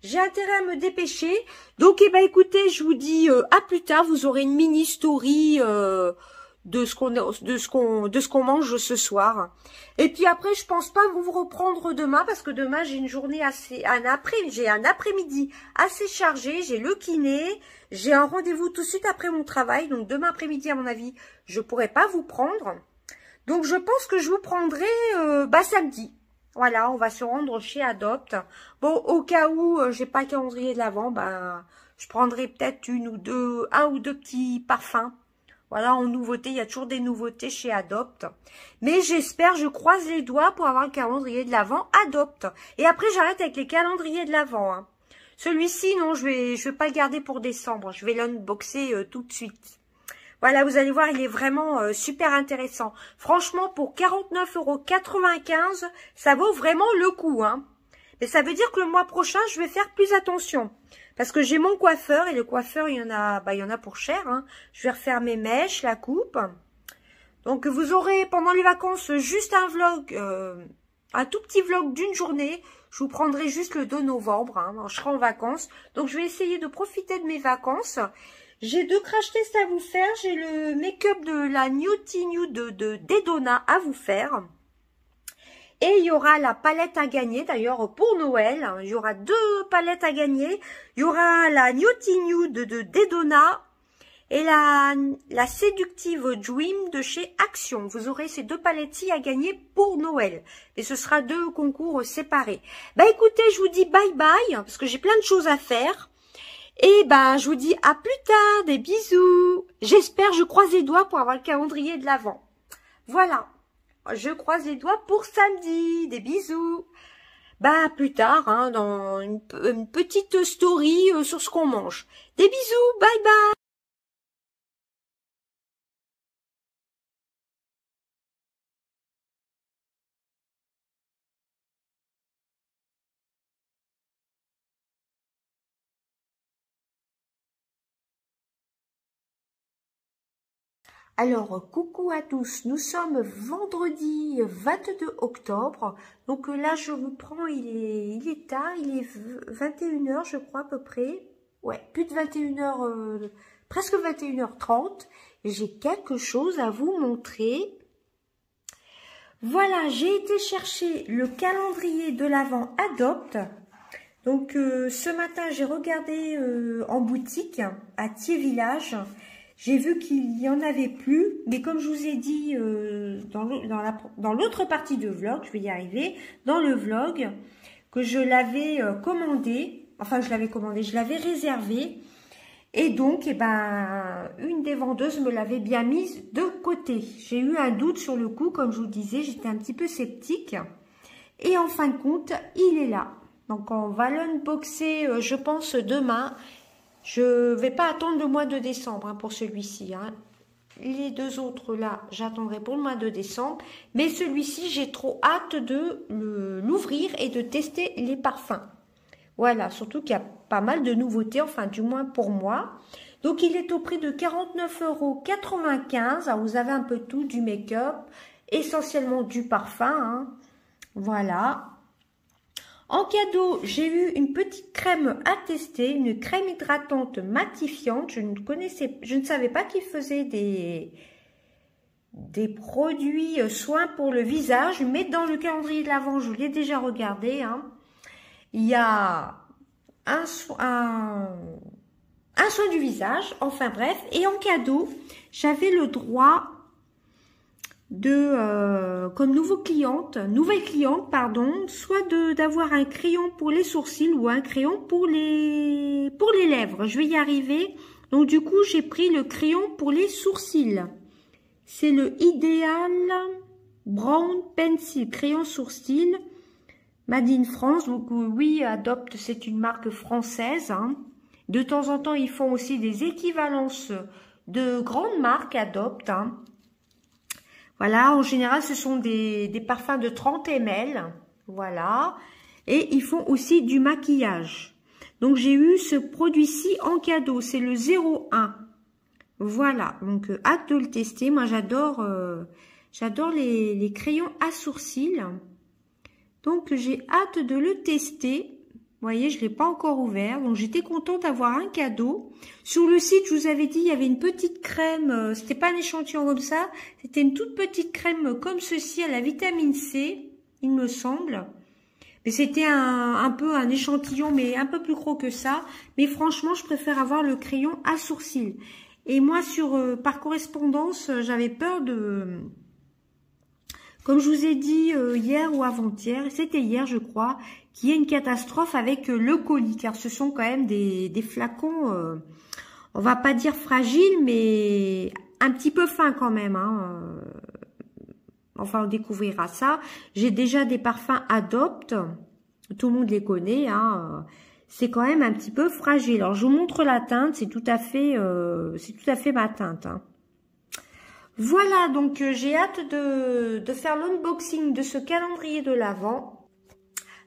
J'ai intérêt à me dépêcher. Donc, écoutez, je vous dis à plus tard. Vous aurez une mini story de ce qu'on mange ce soir. Et puis après, je pense pas vous reprendre demain parce que demain j'ai une journée j'ai un après-midi assez chargé. J'ai le kiné, j'ai un rendez-vous tout de suite après mon travail. Donc demain après-midi, à mon avis, je pourrai pas vous prendre. Donc, je pense que je vous prendrai samedi. Voilà, on va se rendre chez Adopt. Bon, au cas où j'ai pas le calendrier de l'Avent, je prendrai peut-être un ou deux petits parfums. Voilà, en nouveauté, il y a toujours des nouveautés chez Adopt. Mais j'espère, je croise les doigts pour avoir le calendrier de l'Avent Adopt. Et après, j'arrête avec les calendriers de l'Avent. Hein. Celui-ci, non, je vais pas le garder pour décembre. Je vais l'unboxer tout de suite. Voilà, vous allez voir, il est vraiment super intéressant. Franchement, pour 49,95 €, ça vaut vraiment le coup. Hein. Mais ça veut dire que le mois prochain, je vais faire plus attention. Parce que j'ai mon coiffeur, et le coiffeur, il y en a pour cher. Hein. Je vais refaire mes mèches, la coupe. Donc, vous aurez, pendant les vacances, juste un vlog, un tout petit vlog d'une journée. Je vous prendrai juste le 2 novembre. Hein. Je serai en vacances. Donc, je vais essayer de profiter de mes vacances. J'ai deux crash tests à vous faire. J'ai le make-up de la Nutty Nude de Dedona à vous faire. Et il y aura la palette à gagner, d'ailleurs, pour Noël. Il y aura 2 palettes à gagner. Il y aura la Nutty Nude de Dedona et la Seductive Dream de chez Action. Vous aurez ces 2 palettes-ci à gagner pour Noël. Et ce sera 2 concours séparés. Écoutez, je vous dis bye bye, parce que j'ai plein de choses à faire. Et je vous dis à plus tard, des bisous. J'espère, je croise les doigts pour avoir le calendrier de l'Avent. Voilà. Je croise les doigts pour samedi. Des bisous. Plus tard, hein, dans une petite story sur ce qu'on mange. Des bisous. Bye bye. Alors, coucou à tous, nous sommes vendredi 22 octobre, donc là je vous prends, il est tard, il est 21 h je crois à peu près, ouais, plus de 21 h, presque 21 h 30, j'ai quelque chose à vous montrer. Voilà, j'ai été chercher le calendrier de l'Avent Adopt, donc ce matin j'ai regardé en boutique à Thiers Village. J'ai vu qu'il n'y en avait plus, mais comme je vous ai dit dans l'autre partie de vlog, je vais y arriver, dans le vlog, que je l'avais commandé, enfin je l'avais réservé, et donc une des vendeuses me l'avait bien mise de côté. J'ai eu un doute sur le coup, comme je vous disais, j'étais un petit peu sceptique, et en fin de compte, il est là. Donc on va l'unboxer, je pense, demain. Je vais pas attendre le mois de décembre pour celui-ci. Hein. Les 2 autres là, j'attendrai pour le mois de décembre. Mais celui-ci, j'ai trop hâte de l'ouvrir et de tester les parfums. Voilà, surtout qu'il y a pas mal de nouveautés, enfin du moins pour moi. Donc il est au prix de 49,95 €. Alors, vous avez un peu tout, du make-up, essentiellement du parfum. Hein. Voilà. En cadeau, j'ai eu une petite crème à tester, une crème hydratante matifiante. Je ne savais pas qu'ils faisaient des produits soins pour le visage, mais dans le calendrier de l'Avent, je l'ai déjà regardé. Hein. Il y a un soin du visage, enfin bref. Et en cadeau, j'avais le droit comme nouvelle cliente, soit d'avoir un crayon pour les sourcils ou un crayon pour les lèvres. Je vais y arriver. Donc du coup, j'ai pris le crayon pour les sourcils. C'est le Ideal Brown Pencil, crayon sourcil, Made in France. Donc oui, Adopt, c'est une marque française. Hein. De temps en temps, ils font aussi des équivalences de grandes marques Adopt. Hein. Voilà, en général, ce sont des parfums de 30 ml. Voilà. Et ils font aussi du maquillage. Donc, j'ai eu ce produit-ci en cadeau. C'est le 01. Voilà. Donc, hâte de le tester. Moi, j'adore les crayons à sourcils. Donc, j'ai hâte de le tester. Vous voyez, je ne l'ai pas encore ouvert. Donc, j'étais contente d'avoir un cadeau. Sur le site, je vous avais dit, il y avait une petite crème. C'était pas un échantillon comme ça. C'était une toute petite crème comme ceci à la vitamine C, il me semble. Mais c'était un peu un échantillon, mais un peu plus gros que ça. Mais franchement, je préfère avoir le crayon à sourcils. Et moi, par correspondance, j'avais peur comme je vous ai dit hier ou avant-hier, c'était hier je crois, qu'il y a une catastrophe avec le colis, car ce sont quand même des flacons, on va pas dire fragiles, mais un petit peu fins quand même. Hein. Enfin, on découvrira ça. J'ai déjà des parfums Adopt, tout le monde les connaît. Hein. C'est quand même un petit peu fragile. Alors, je vous montre la teinte, c'est tout à fait ma teinte. Hein. Voilà, donc j'ai hâte de faire l'unboxing de ce calendrier de l'Avent.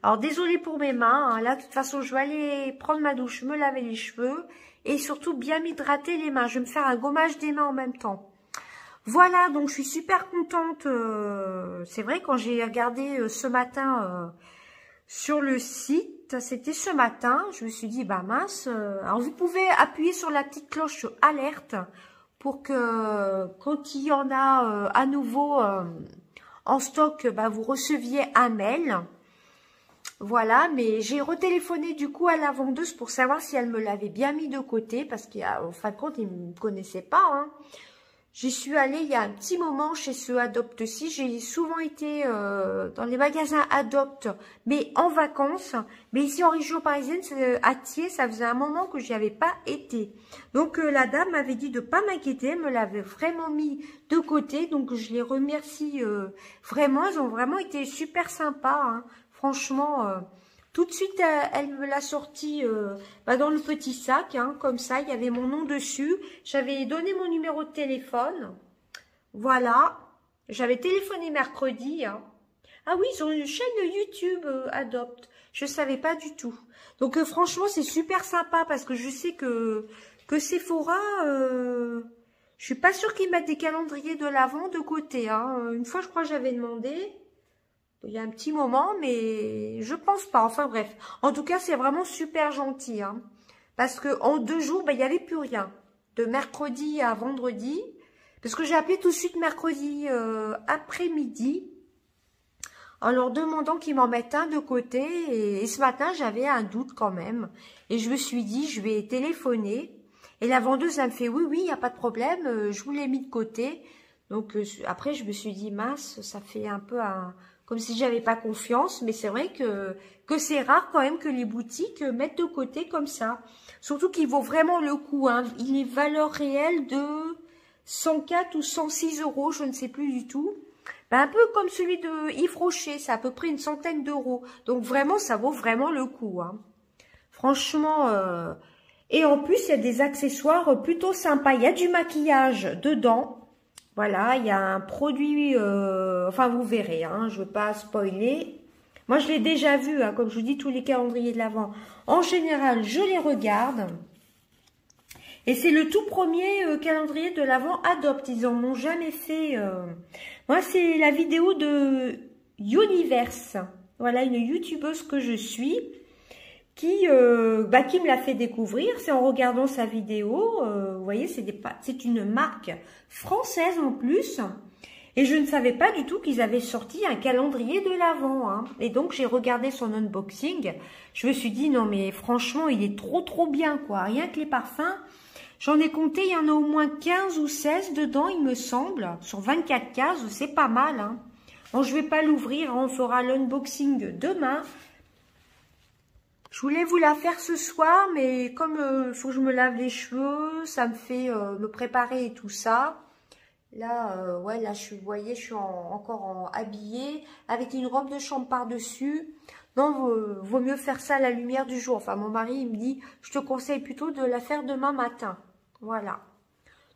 Alors, désolée pour mes mains. Hein. Là, de toute façon, je vais aller prendre ma douche, me laver les cheveux et surtout bien m'hydrater les mains. Je vais me faire un gommage des mains en même temps. Voilà, donc je suis super contente. C'est vrai, quand j'ai regardé ce matin sur le site, c'était ce matin, je me suis dit, bah mince. Alors, vous pouvez appuyer sur la petite cloche alerte pour que quand il y en a à nouveau en stock, bah, vous receviez un mail. Voilà, mais j'ai retéléphoné du coup à la vendeuse pour savoir si elle me l'avait bien mis de côté, parce qu'en fin de compte, ils ne me connaissaient pas. Hein. J'y suis allée il y a un petit moment chez ce Adopt-ci. J'ai souvent été dans les magasins Adopt, mais en vacances. Mais ici en région parisienne, à Thiers, ça faisait un moment que j'y avais pas été. Donc la dame m'avait dit de pas m'inquiéter, elle me l'avait vraiment mis de côté. Donc je les remercie vraiment. Ils ont vraiment été super sympas. Hein. Franchement, tout de suite, elle me l'a sorti dans le petit sac, hein, comme ça, il y avait mon nom dessus. J'avais donné mon numéro de téléphone. Voilà. J'avais téléphoné mercredi. Hein. Ah oui, ils ont une chaîne YouTube Adopt. Je ne savais pas du tout. Donc, franchement, c'est super sympa parce que je sais que Sephora, je suis pas sûre qu'ils mettent des calendriers de l'Avent de côté. Hein. Une fois, je crois que j'avais demandé. Il y a un petit moment, mais je pense pas. Enfin bref, en tout cas, c'est vraiment super gentil. Hein, parce que en 2 jours, il n'y avait plus rien. De mercredi à vendredi. Parce que j'ai appelé tout de suite mercredi après-midi. En leur demandant qu'ils m'en mettent un de côté. Et ce matin, j'avais un doute quand même. Et je me suis dit, je vais téléphoner. Et la vendeuse, elle me fait, oui, il n'y a pas de problème. Je vous l'ai mis de côté. Donc après, je me suis dit, mince, ça fait un peu comme si j'avais pas confiance, mais c'est vrai que c'est rare quand même que les boutiques mettent de côté comme ça. Surtout qu'il vaut vraiment le coup. Hein. Il est valeur réelle de 104 ou 106 €, je ne sais plus du tout. Un peu comme celui de Yves Rocher, c'est à peu près une centaine d'euros. Donc vraiment, ça vaut vraiment le coup. Hein. Franchement, et en plus, il y a des accessoires plutôt sympas. Il y a du maquillage dedans. Voilà, il y a un produit, enfin vous verrez, hein, je ne veux pas spoiler. Moi, je l'ai déjà vu, hein, comme je vous dis, tous les calendriers de l'Avent. En général, je les regarde. Et c'est le tout premier calendrier de l'Avent Adopt. Ils n'en ont jamais fait. Moi, c'est la vidéo de Universe. Voilà, une youtubeuse que je suis. Qui me l'a fait découvrir, c'est en regardant sa vidéo, vous voyez, c'est une marque française en plus, et je ne savais pas du tout qu'ils avaient sorti un calendrier de l'Avent, hein. Et donc j'ai regardé son unboxing, je me suis dit, non mais franchement, il est trop bien, quoi, rien que les parfums, j'en ai compté, il y en a au moins 15 ou 16 dedans, il me semble, sur 24 cases, c'est pas mal, hein. Bon, je vais pas l'ouvrir, on fera l'unboxing demain. Je voulais vous la faire ce soir, mais comme il faut que je me lave les cheveux, ça me fait me préparer et tout ça. Là, ouais, là, vous voyez, je suis encore habillée avec une robe de chambre par-dessus. Non, vaut mieux faire ça à la lumière du jour. Enfin, mon mari, il me dit, je te conseille plutôt de la faire demain matin. Voilà.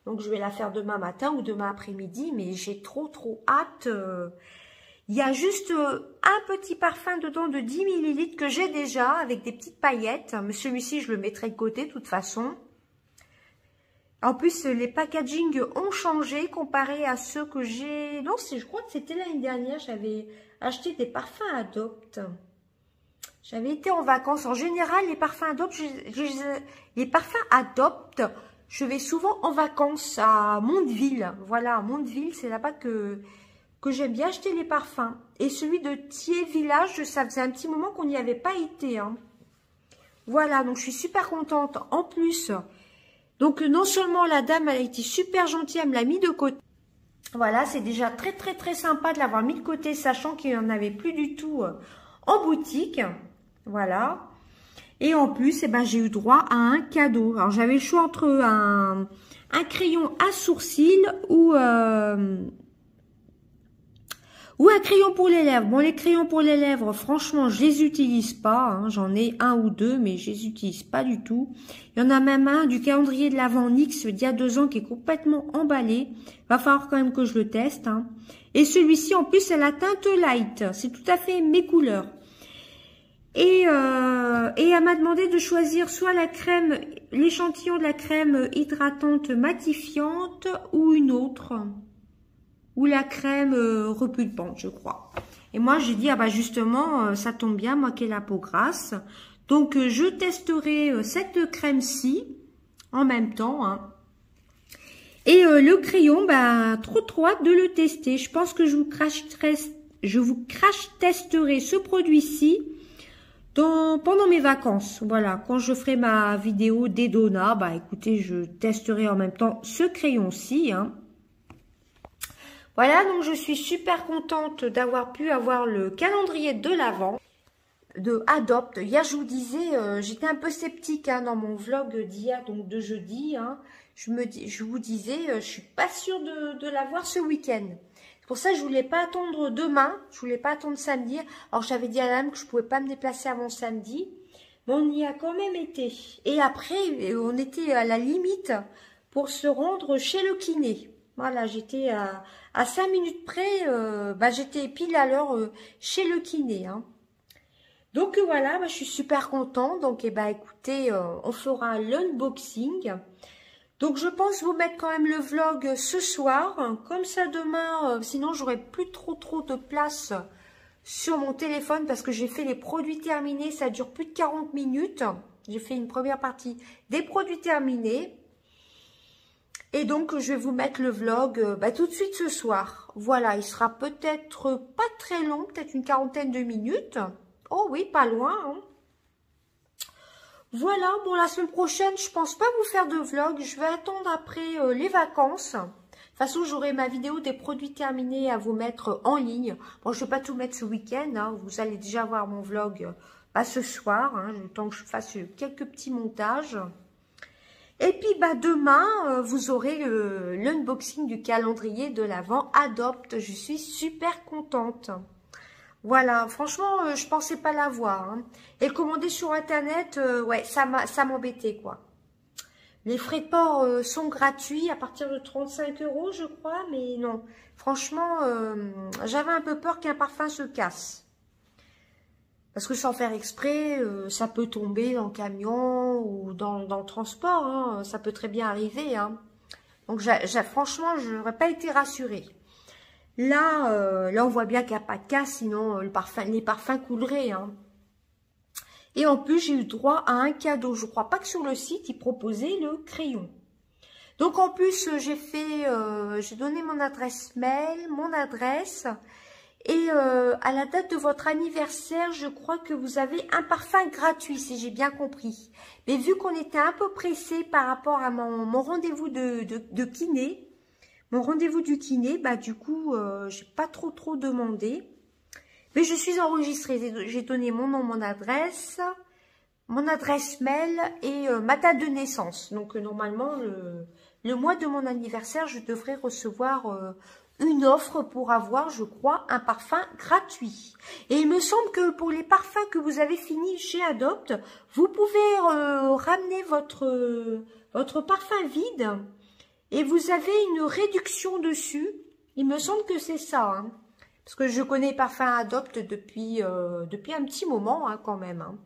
Donc, je vais la faire demain matin ou demain après-midi, mais j'ai trop hâte. Il y a juste un petit parfum dedans de 10 ml que j'ai déjà avec des petites paillettes. Mais celui-ci, je le mettrai de côté de toute façon. En plus, les packaging ont changé comparé à ceux que j'ai... Non, je crois que c'était l'année dernière, j'avais acheté des parfums Adopt. J'avais été en vacances. En général, les parfums Adopt, je vais souvent en vacances à Mondeville. Voilà, à Mondeville, c'est là-bas que j'aime bien acheter les parfums. Et celui de Thiers Village, ça faisait un petit moment qu'on n'y avait pas été. Hein. Voilà, donc je suis super contente. En plus, donc non seulement la dame, elle a été super gentille, elle me l'a mis de côté. Voilà, c'est déjà très très sympa de l'avoir mis de côté, sachant qu'il n'y en avait plus du tout en boutique. Voilà. Et en plus, eh ben, j'ai eu droit à un cadeau. Alors, j'avais le choix entre un crayon à sourcils ou un crayon pour les lèvres. Bon, les crayons pour les lèvres, franchement, je les utilise pas. Hein. J'en ai un ou deux, mais je les utilise pas du tout. Il y en a même un du calendrier de l'Avent NYX d'il y a 2 ans qui est complètement emballé. Va falloir quand même que je le teste. Hein. Et celui-ci, en plus, c'est la teinte light. C'est tout à fait mes couleurs. Et elle m'a demandé de choisir soit la crème, l'échantillon de la crème hydratante matifiante ou une autre. Ou la crème repulpante, je crois. Et moi, j'ai dit, ah bah justement, ça tombe bien, moi qui ai la peau grasse. Donc, je testerai cette crème-ci en même temps. Hein. Et le crayon, bah, trop hâte de le tester. Je pense que je vous crash testerai ce produit-ci pendant mes vacances. Voilà, quand je ferai ma vidéo des donuts, bah écoutez, je testerai en même temps ce crayon-ci. Hein. Voilà, donc je suis super contente d'avoir pu avoir le calendrier de l'Avent de Adopt. Hier, je vous disais, j'étais un peu sceptique hein, dans mon vlog d'hier, donc de jeudi. Hein. Je vous disais, je suis pas sûre de l'avoir ce week-end. C'est pour ça que je voulais pas attendre demain, je voulais pas attendre samedi. Alors, j'avais dit à la dame que je pouvais pas me déplacer avant samedi, mais on y a quand même été. Et après, on était à la limite pour se rendre chez le kiné. Voilà, j'étais à 5 minutes près, j'étais pile à l'heure chez le kiné. Hein. Donc voilà, je suis super contente. Donc écoutez, on fera l'unboxing. Donc je pense vous mettre quand même le vlog ce soir. Comme ça demain, sinon j'aurai plus trop de place sur mon téléphone parce que j'ai fait les produits terminés. Ça dure plus de 40 minutes. J'ai fait une première partie des produits terminés. Et donc, je vais vous mettre le vlog tout de suite ce soir. Voilà, il sera peut-être pas très long, peut-être une 40aine de minutes. Oh oui, pas loin. Hein. Voilà, bon, la semaine prochaine, je pense pas vous faire de vlog. Je vais attendre après les vacances. De toute façon, j'aurai ma vidéo des produits terminés à vous mettre en ligne. Bon, je ne vais pas tout mettre ce week-end. Hein. Vous allez déjà voir mon vlog ce soir. Hein, le temps que je fasse quelques petits montages. Et puis, demain, vous aurez l'unboxing du calendrier de l'Avent Adopt. Je suis super contente. Voilà, franchement, je pensais pas l'avoir. Hein. Et commander sur Internet, ouais, ça m'embêtait, quoi. Les frais de port sont gratuits à partir de 35 €, je crois. Mais non, franchement, j'avais un peu peur qu'un parfum se casse. Parce que sans faire exprès, ça peut tomber dans le camion ou dans le transport. Hein, ça peut très bien arriver. Hein. Donc, franchement, je n'aurais pas été rassurée. Là, on voit bien qu'il n'y a pas de casse, sinon les parfums couleraient. Hein. Et en plus, j'ai eu droit à un cadeau. Je ne crois pas que sur le site, ils proposaient le crayon. Donc, en plus, j'ai donné mon adresse mail, mon adresse... Et à la date de votre anniversaire, je crois que vous avez un parfum gratuit, si j'ai bien compris. Mais vu qu'on était un peu pressé par rapport à mon rendez-vous de kiné, mon rendez-vous du kiné, du coup, j'ai pas trop demandé. Mais je suis enregistrée, j'ai donné mon nom, mon adresse mail et ma date de naissance. Donc normalement, le mois de mon anniversaire, je devrais recevoir... une offre pour avoir, je crois, un parfum gratuit. Et il me semble que pour les parfums que vous avez finis chez Adopt, vous pouvez ramener votre parfum vide et vous avez une réduction dessus. Il me semble que c'est ça. Hein. Parce que je connais Parfum Adopt depuis un petit moment hein, quand même. Hein.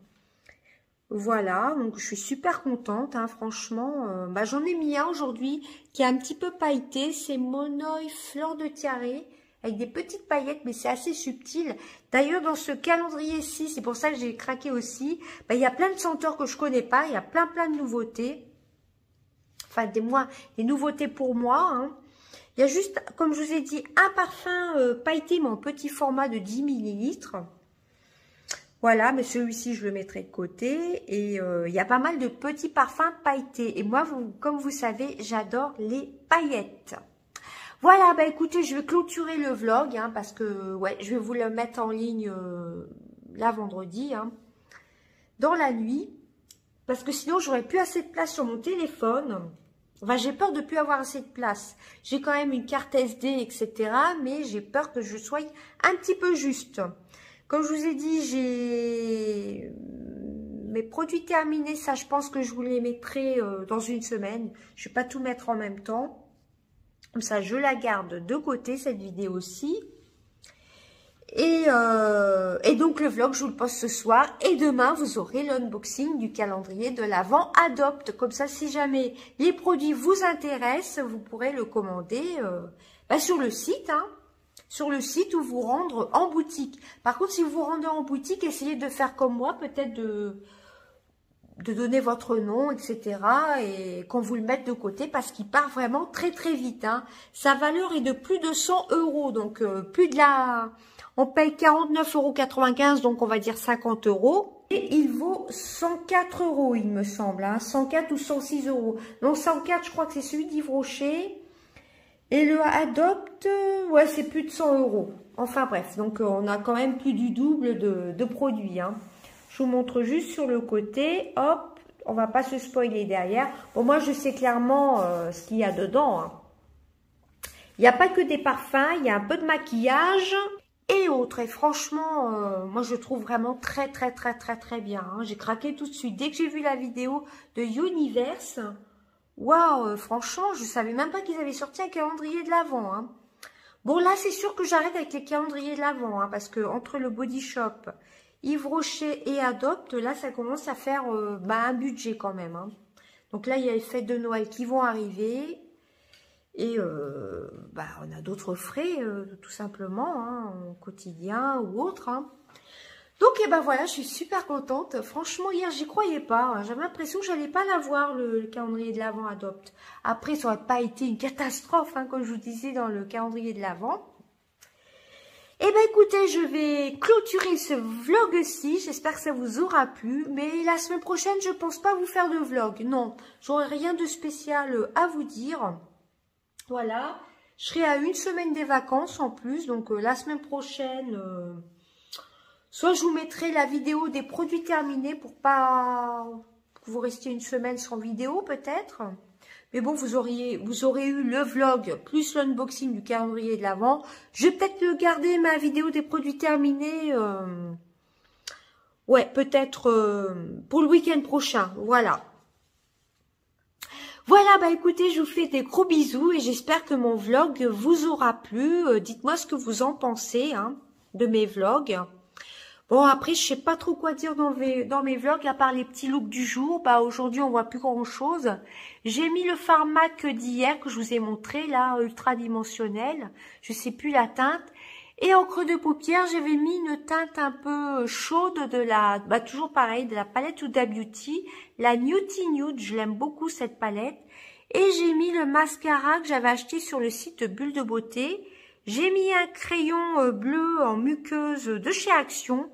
Voilà, donc je suis super contente, hein, franchement. J'en ai mis un aujourd'hui qui est un petit peu pailleté. C'est Monoï Fleur de Tiare avec des petites paillettes, mais c'est assez subtil. D'ailleurs, dans ce calendrier-ci, c'est pour ça que j'ai craqué aussi. Il y a plein de senteurs que je connais pas. Il y a plein de nouveautés. Enfin, des nouveautés pour moi. Hein. Il y a juste, comme je vous ai dit, un parfum pailleté, mais en petit format de 10 ml. Voilà, mais celui-ci, je le mettrai de côté. Et il y a pas mal de petits parfums pailletés. Et moi, comme vous savez, j'adore les paillettes. Voilà, bah écoutez, je vais clôturer le vlog, hein, parce que, ouais, je vais vous le mettre en ligne là, vendredi, hein, dans la nuit, parce que sinon, j'aurais plus assez de place sur mon téléphone. Enfin, j'ai peur de plus avoir assez de place. J'ai quand même une carte SD, etc., mais j'ai peur que je sois un petit peu juste. Comme je vous ai dit, j'ai mes produits terminés, ça, je pense que je vous les mettrai dans une semaine. Je ne vais pas tout mettre en même temps. Comme ça, je la garde de côté, cette vidéo aussi. Et donc, le vlog, je vous le poste ce soir. Et demain, vous aurez l'unboxing du calendrier de l'Avent Adopte. Comme ça, si jamais les produits vous intéressent, vous pourrez le commander sur le site. Hein, sur le site ou vous rendre en boutique. Par contre, si vous vous rendez en boutique, essayez de faire comme moi, peut-être de donner votre nom, etc. et qu'on vous le mette de côté parce qu'il part vraiment très très vite. Hein. Sa valeur est de plus de 100 €, donc plus de la... On paye 49,95 €, donc on va dire 50 €. Et il vaut 104 €, il me semble. Hein. 104 ou 106 €. Donc 104, je crois que c'est celui d'Yves Rocher. Et le Adopte, ouais, c'est plus de 100 €. Enfin bref, donc on a quand même plus du double de produits. Hein. Je vous montre juste sur le côté, hop, on va pas se spoiler derrière. Bon, moi, je sais clairement ce qu'il y a dedans. Hein. Il n'y a pas que des parfums, il y a un peu de maquillage et autres. Et franchement, moi, je trouve vraiment très, très, très, très, très bien. Hein. J'ai craqué tout de suite. Dès que j'ai vu la vidéo de Universe, waouh, franchement, je savais même pas qu'ils avaient sorti un calendrier de l'Avent. Hein. Bon, là, c'est sûr que j'arrête avec les calendriers de l'Avent, hein, parce que entre le Body Shop, Yves Rocher et Adopte, là, ça commence à faire un budget quand même. Hein. Donc là, il y a les fêtes de Noël qui vont arriver. Et on a d'autres frais, tout simplement, hein, au quotidien ou autre. Hein. Donc, voilà, je suis super contente. Franchement, hier, j'y croyais pas. Hein. J'avais l'impression que j'allais pas l'avoir, le calendrier de l'Avent Adopte. Après, ça n'aurait pas été une catastrophe, hein, comme je vous disais dans le calendrier de l'Avent. Eh bien, écoutez, je vais clôturer ce vlog-ci. J'espère que ça vous aura plu. Mais la semaine prochaine, je pense pas vous faire de vlog. Non, j'aurai rien de spécial à vous dire. Voilà. Je serai à une semaine des vacances en plus. Donc, la semaine prochaine, soit je vous mettrai la vidéo des produits terminés pour pas que vous restiez une semaine sans vidéo, peut-être. Mais bon, vous aurez eu le vlog plus l'unboxing du calendrier de l'Avent. Je vais peut-être garder ma vidéo des produits terminés. Ouais, peut-être pour le week-end prochain. Voilà. Voilà, bah écoutez, je vous fais des gros bisous et j'espère que mon vlog vous aura plu. Dites-moi ce que vous en pensez de mes vlogs. Bon, après, je sais pas trop quoi dire dans mes vlogs, à part les petits looks du jour. Bah, aujourd'hui, on voit plus grand-chose. J'ai mis le fard MAC d'hier, que je vous ai montré, là, ultra dimensionnel. Je sais plus la teinte. Et en creux de paupière, j'avais mis une teinte un peu chaude de la, toujours pareil, de la palette Huda Beauty. La Nudie Nude, je l'aime beaucoup, cette palette. Et j'ai mis le mascara que j'avais acheté sur le site Bulle de Beauté. J'ai mis un crayon bleu en muqueuse de chez Action.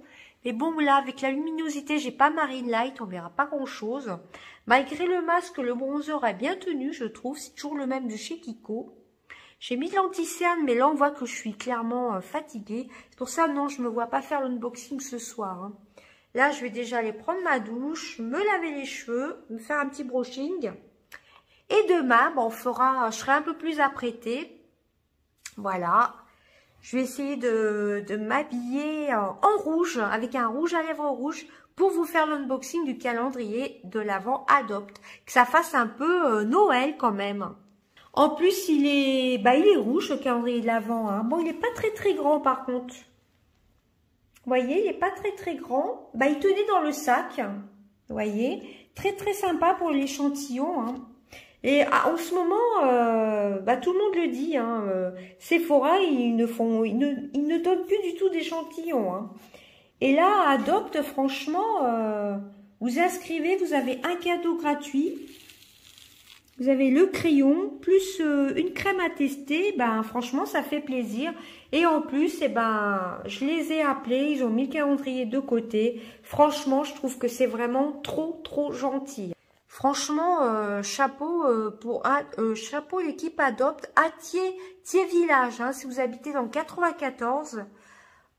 Mais bon, là, avec la luminosité, j'ai pas Marine Light, on verra pas grand-chose. Malgré le masque, le bronzer est bien tenu, je trouve. C'est toujours le même de chez Kiko. J'ai mis de l'anti-cerne, mais là, on voit que je suis clairement fatiguée. C'est pour ça, non, je me vois pas faire l'unboxing ce soir. Hein. Là, je vais déjà aller prendre ma douche, me laver les cheveux, me faire un petit brushing. Et demain, je serai un peu plus apprêtée. Voilà. Je vais essayer de m'habiller en rouge, avec un rouge à lèvres rouge, pour vous faire l'unboxing du calendrier de l'Avent Adopte. Que ça fasse un peu Noël quand même. En plus, il est rouge, le calendrier de l'Avent. Hein. Bon, il n'est pas très très grand par contre. Vous voyez, il n'est pas très très grand. Il tenait dans le sac. Vous voyez, très très sympa pour l'échantillon. Hein. Et en ce moment, tout le monde le dit, hein, Sephora, ils ne donnent plus du tout d'échantillons. Hein. Et là, Adopte, franchement, vous inscrivez, vous avez un cadeau gratuit. Vous avez le crayon, plus une crème à tester. Franchement, ça fait plaisir. Et en plus, je les ai appelés, ils ont mis le calendrier de côté. Franchement, je trouve que c'est vraiment trop, trop gentil. Franchement, chapeau chapeau l'équipe Adopte à Thiers Village. Hein, si vous habitez dans le 94,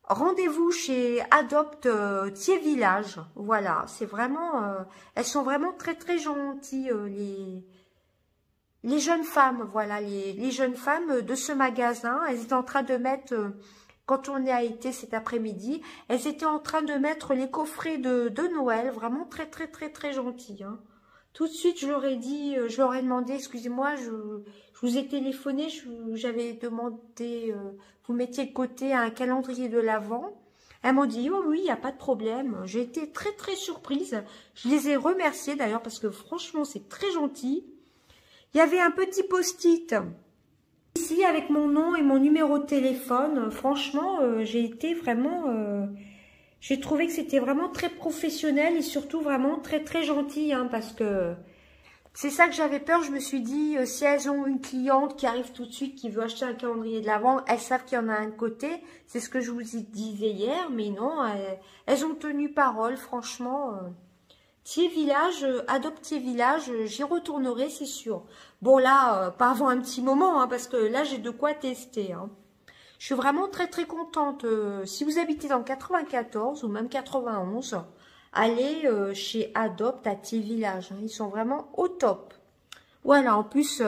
rendez-vous chez Adopte Thiers Village. Voilà, c'est vraiment, elles sont vraiment très très gentilles les jeunes femmes. Voilà, les jeunes femmes de ce magasin. Elles étaient en train de mettre quand on y a été cet après-midi, elles étaient en train de mettre les coffrets de Noël. Vraiment très très très très gentilles. Hein. Tout de suite, je leur ai dit, je leur ai demandé, excusez-moi, je vous ai téléphoné, j'avais demandé, vous mettiez de côté un calendrier de l'Avent. Elles m'ont dit, oh oui, il n'y a pas de problème. J'ai été très très surprise. Je les ai remerciées d'ailleurs parce que franchement, c'est très gentil. Il y avait un petit post-it ici avec mon nom et mon numéro de téléphone. Franchement, j'ai été vraiment... j'ai trouvé que c'était vraiment très professionnel et surtout vraiment très très gentil, hein, parce que c'est ça que j'avais peur. Je me suis dit, si elles ont une cliente qui arrive tout de suite, qui veut acheter un calendrier de l'Avent, elles savent qu'il y en a un de côté. C'est ce que je vous disais hier, mais non, elles ont tenu parole, franchement. Thiers Village, Adopte Thiers Village, j'y retournerai, c'est sûr. Bon là, pas avant un petit moment, hein, parce que là, j'ai de quoi tester, hein. Je suis vraiment très très contente. Si vous habitez dans le 94 ou même 91, allez chez Adopte à Thiers Village. Hein. Ils sont vraiment au top. Voilà, en plus,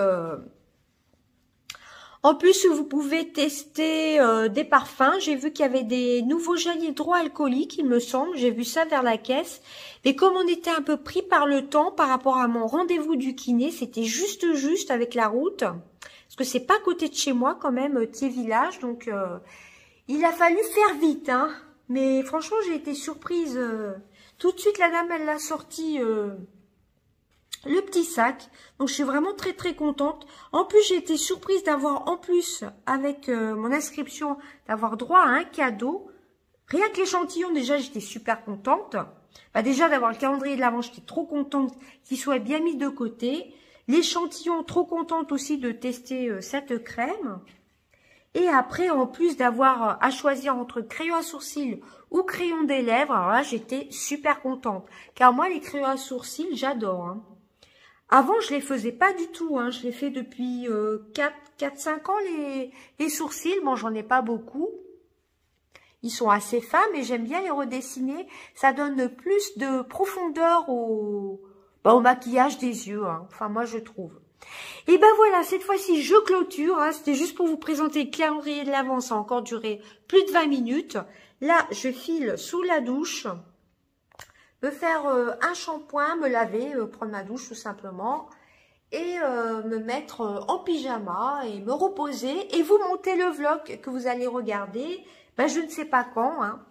vous pouvez tester des parfums. J'ai vu qu'il y avait des nouveaux gels hydroalcooliques, il me semble. J'ai vu ça vers la caisse. Mais comme on était un peu pris par le temps par rapport à mon rendez-vous du kiné, c'était juste avec la route. Parce que c'est pas à côté de chez moi quand même, Thiers Village. Donc, il a fallu faire vite. Hein. Mais franchement, j'ai été surprise. Tout de suite, la dame, elle l'a sorti le petit sac. Donc, je suis vraiment très, très contente. En plus, j'ai été surprise d'avoir, en plus, avec mon inscription, d'avoir droit à un cadeau. Rien que l'échantillon, déjà, j'étais super contente. Bah, déjà, d'avoir le calendrier de l'Avent, j'étais trop contente qu'il soit bien mis de côté. L'échantillon, trop contente aussi de tester cette crème. Et après, en plus d'avoir à choisir entre crayon à sourcils ou crayon des lèvres, alors là, j'étais super contente. Car moi, les crayons à sourcils, j'adore. Hein. Avant, je les faisais pas du tout. Hein. Je les fais depuis 4-5 ans, les sourcils. Bon, j'en ai pas beaucoup. Ils sont assez fins, mais j'aime bien les redessiner. Ça donne plus de profondeur au maquillage des yeux, hein. Enfin, moi, je trouve. Et ben voilà, cette fois-ci, je clôture. Hein. C'était juste pour vous présenter le calendrier de l'Avent. Ça a encore duré plus de 20 minutes. Là, je file sous la douche, me faire un shampoing, me laver, prendre ma douche tout simplement, et me mettre en pyjama et me reposer et vous monter le vlog que vous allez regarder. Ben, je ne sais pas quand, hein.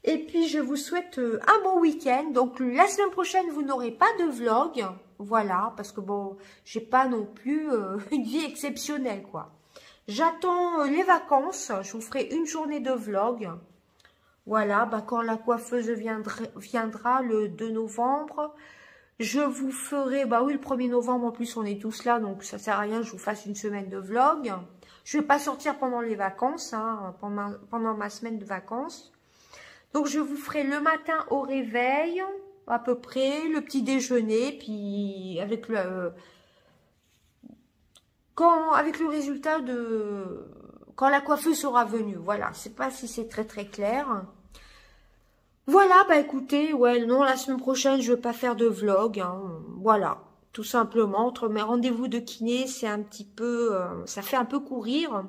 Et puis, je vous souhaite un bon week-end. Donc, la semaine prochaine, vous n'aurez pas de vlog. Voilà, parce que bon, j'ai pas non plus une vie exceptionnelle, quoi. J'attends les vacances. Je vous ferai une journée de vlog. Voilà, bah, quand la coiffeuse viendra le 2 novembre, je vous ferai, bah oui, le 1er novembre, en plus, on est tous là, donc ça sert à rien que je vous fasse une semaine de vlog. Je vais pas sortir pendant les vacances, hein, pendant ma semaine de vacances. Donc, je vous ferai le matin au réveil, à peu près, le petit déjeuner, puis avec le résultat de quand la coiffeuse sera venue. Voilà, je sais pas si c'est très très clair. Voilà, bah écoutez, ouais, non, la semaine prochaine, je vais pas faire de vlog, hein, voilà, tout simplement. Entre mes rendez-vous de kiné, c'est un petit peu, ça fait un peu courir.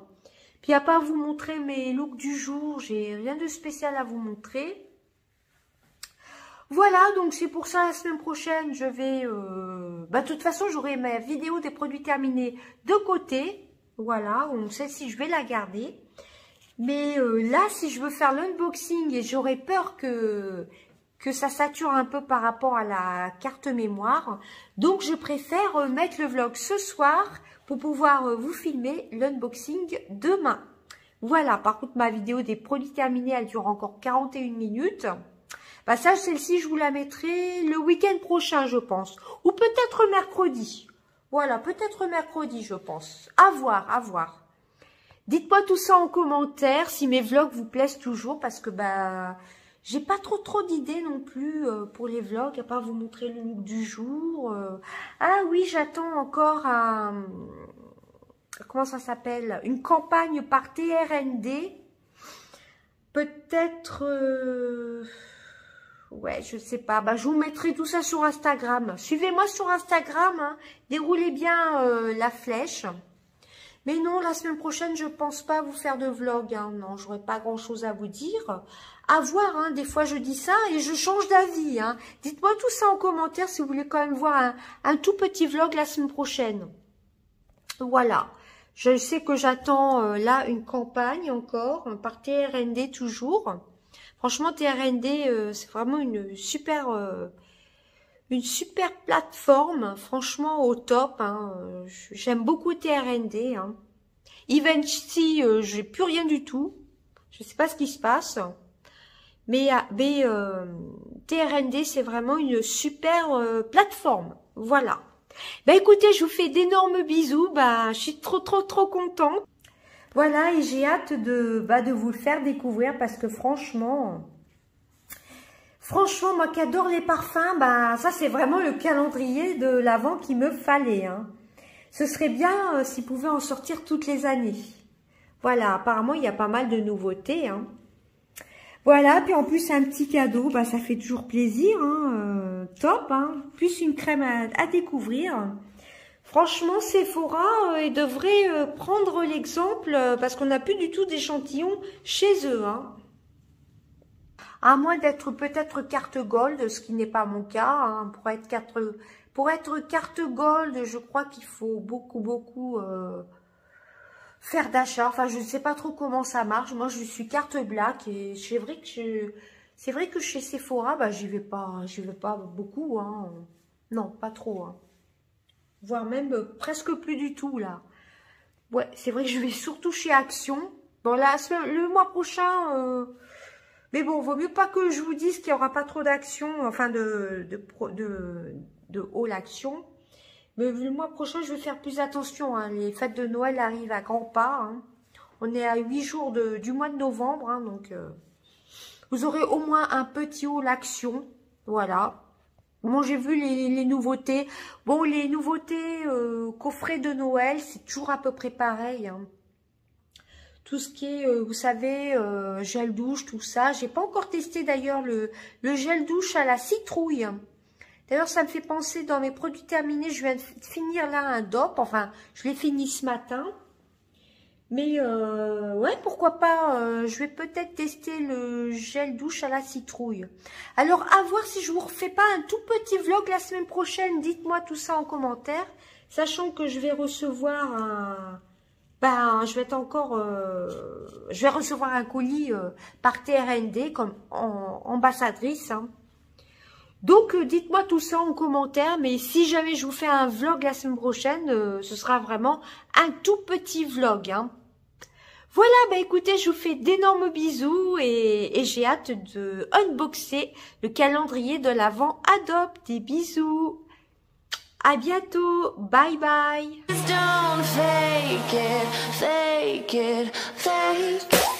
Puis à part vous montrer mes looks du jour, j'ai rien de spécial à vous montrer. Voilà, donc c'est pour ça la semaine prochaine, je vais... de toute façon, j'aurai ma vidéo des produits terminés de côté. Voilà, celle-ci, je vais la garder. Mais là, si je veux faire l'unboxing, et j'aurais peur que ça sature un peu par rapport à la carte mémoire. Donc, je préfère mettre le vlog ce soir pour pouvoir vous filmer l'unboxing demain. Voilà, par contre, ma vidéo des produits terminés, elle dure encore 41 minutes. Bah ça, celle-ci, je vous la mettrai le week-end prochain, je pense. Ou peut-être mercredi. Voilà, peut-être mercredi, je pense. À voir, à voir. Dites-moi tout ça en commentaire, si mes vlogs vous plaisent toujours, parce que bah J'ai pas trop d'idées non plus pour les vlogs, à part vous montrer le look du jour. Ah oui, j'attends encore un... Comment ça s'appelle? Une campagne par TRND. Peut-être... ouais, je sais pas. Bah, je vous mettrai tout ça sur Instagram. Suivez-moi sur Instagram. Hein. Déroulez bien la flèche. Mais non, la semaine prochaine, je pense pas vous faire de vlog. Hein. Non, j'aurai pas grand-chose à vous dire. À voir, hein. Des fois, je dis ça et je change d'avis. Hein. Dites-moi tout ça en commentaire si vous voulez quand même voir un tout petit vlog la semaine prochaine. Voilà. Je sais que j'attends là une campagne encore par TRND toujours. Franchement, TRND, c'est vraiment une super plateforme. Franchement, au top. Hein. J'aime beaucoup TRND. Hein. Eventy, j'ai plus rien du tout. Je sais pas ce qui se passe. Mais TRND, c'est vraiment une super plateforme. Voilà. Bah écoutez, je vous fais d'énormes bisous. Bah, je suis trop contente. Voilà, et j'ai hâte de vous le faire découvrir parce que franchement, moi qui adore les parfums, bah ça c'est vraiment le calendrier de l'Avent qu'il me fallait. Hein. Ce serait bien s'il pouvait en sortir toutes les années. Voilà, apparemment il y a pas mal de nouveautés. Hein. Voilà, puis en plus un petit cadeau, bah ça fait toujours plaisir, hein, top, hein. Plus une crème à découvrir. Franchement, Sephora, ils devraient prendre l'exemple parce qu'on n'a plus du tout d'échantillons chez eux, hein. À moins d'être peut-être carte gold, ce qui n'est pas mon cas, hein, pour être carte gold, je crois qu'il faut beaucoup faire d'achat. Enfin, je ne sais pas trop comment ça marche. Moi, je suis carte black et c'est vrai que chez Sephora, bah, j'y vais pas beaucoup, hein. Non, pas trop, hein. Voire même presque plus du tout, là. Ouais, c'est vrai que je vais surtout chez Action. Bon, là, le mois prochain, mais bon, vaut mieux pas que je vous dise qu'il n'y aura pas trop d'actions, enfin, de haul action. Mais le mois prochain, je vais faire plus attention. Hein. Les fêtes de Noël arrivent à grands pas. Hein. On est à 8 jours du mois de novembre. Hein, donc, vous aurez au moins un petit haul action. Voilà. Bon, j'ai vu les nouveautés. Bon, les nouveautés coffrets de Noël, c'est toujours à peu près pareil. Hein. Tout ce qui est, vous savez, gel douche, tout ça. J'ai pas encore testé d'ailleurs le gel douche à la citrouille. D'ailleurs, ça me fait penser, dans mes produits terminés, je viens de finir là un DOP. Enfin, je l'ai fini ce matin. Mais, ouais, pourquoi pas, je vais peut-être tester le gel douche à la citrouille. Alors, à voir si je vous refais pas un tout petit vlog la semaine prochaine. Dites-moi tout ça en commentaire. Sachant que je vais recevoir un... Ben, je vais recevoir un colis par TRND comme ambassadrice, hein. Donc, dites-moi tout ça en commentaire, mais si jamais je vous fais un vlog la semaine prochaine, ce sera vraiment un tout petit vlog. Hein. Voilà, bah écoutez, je vous fais d'énormes bisous et j'ai hâte de unboxer le calendrier de l'Avent Adopt. Des bisous. À bientôt. Bye bye. Don't fake it, fake it, fake it.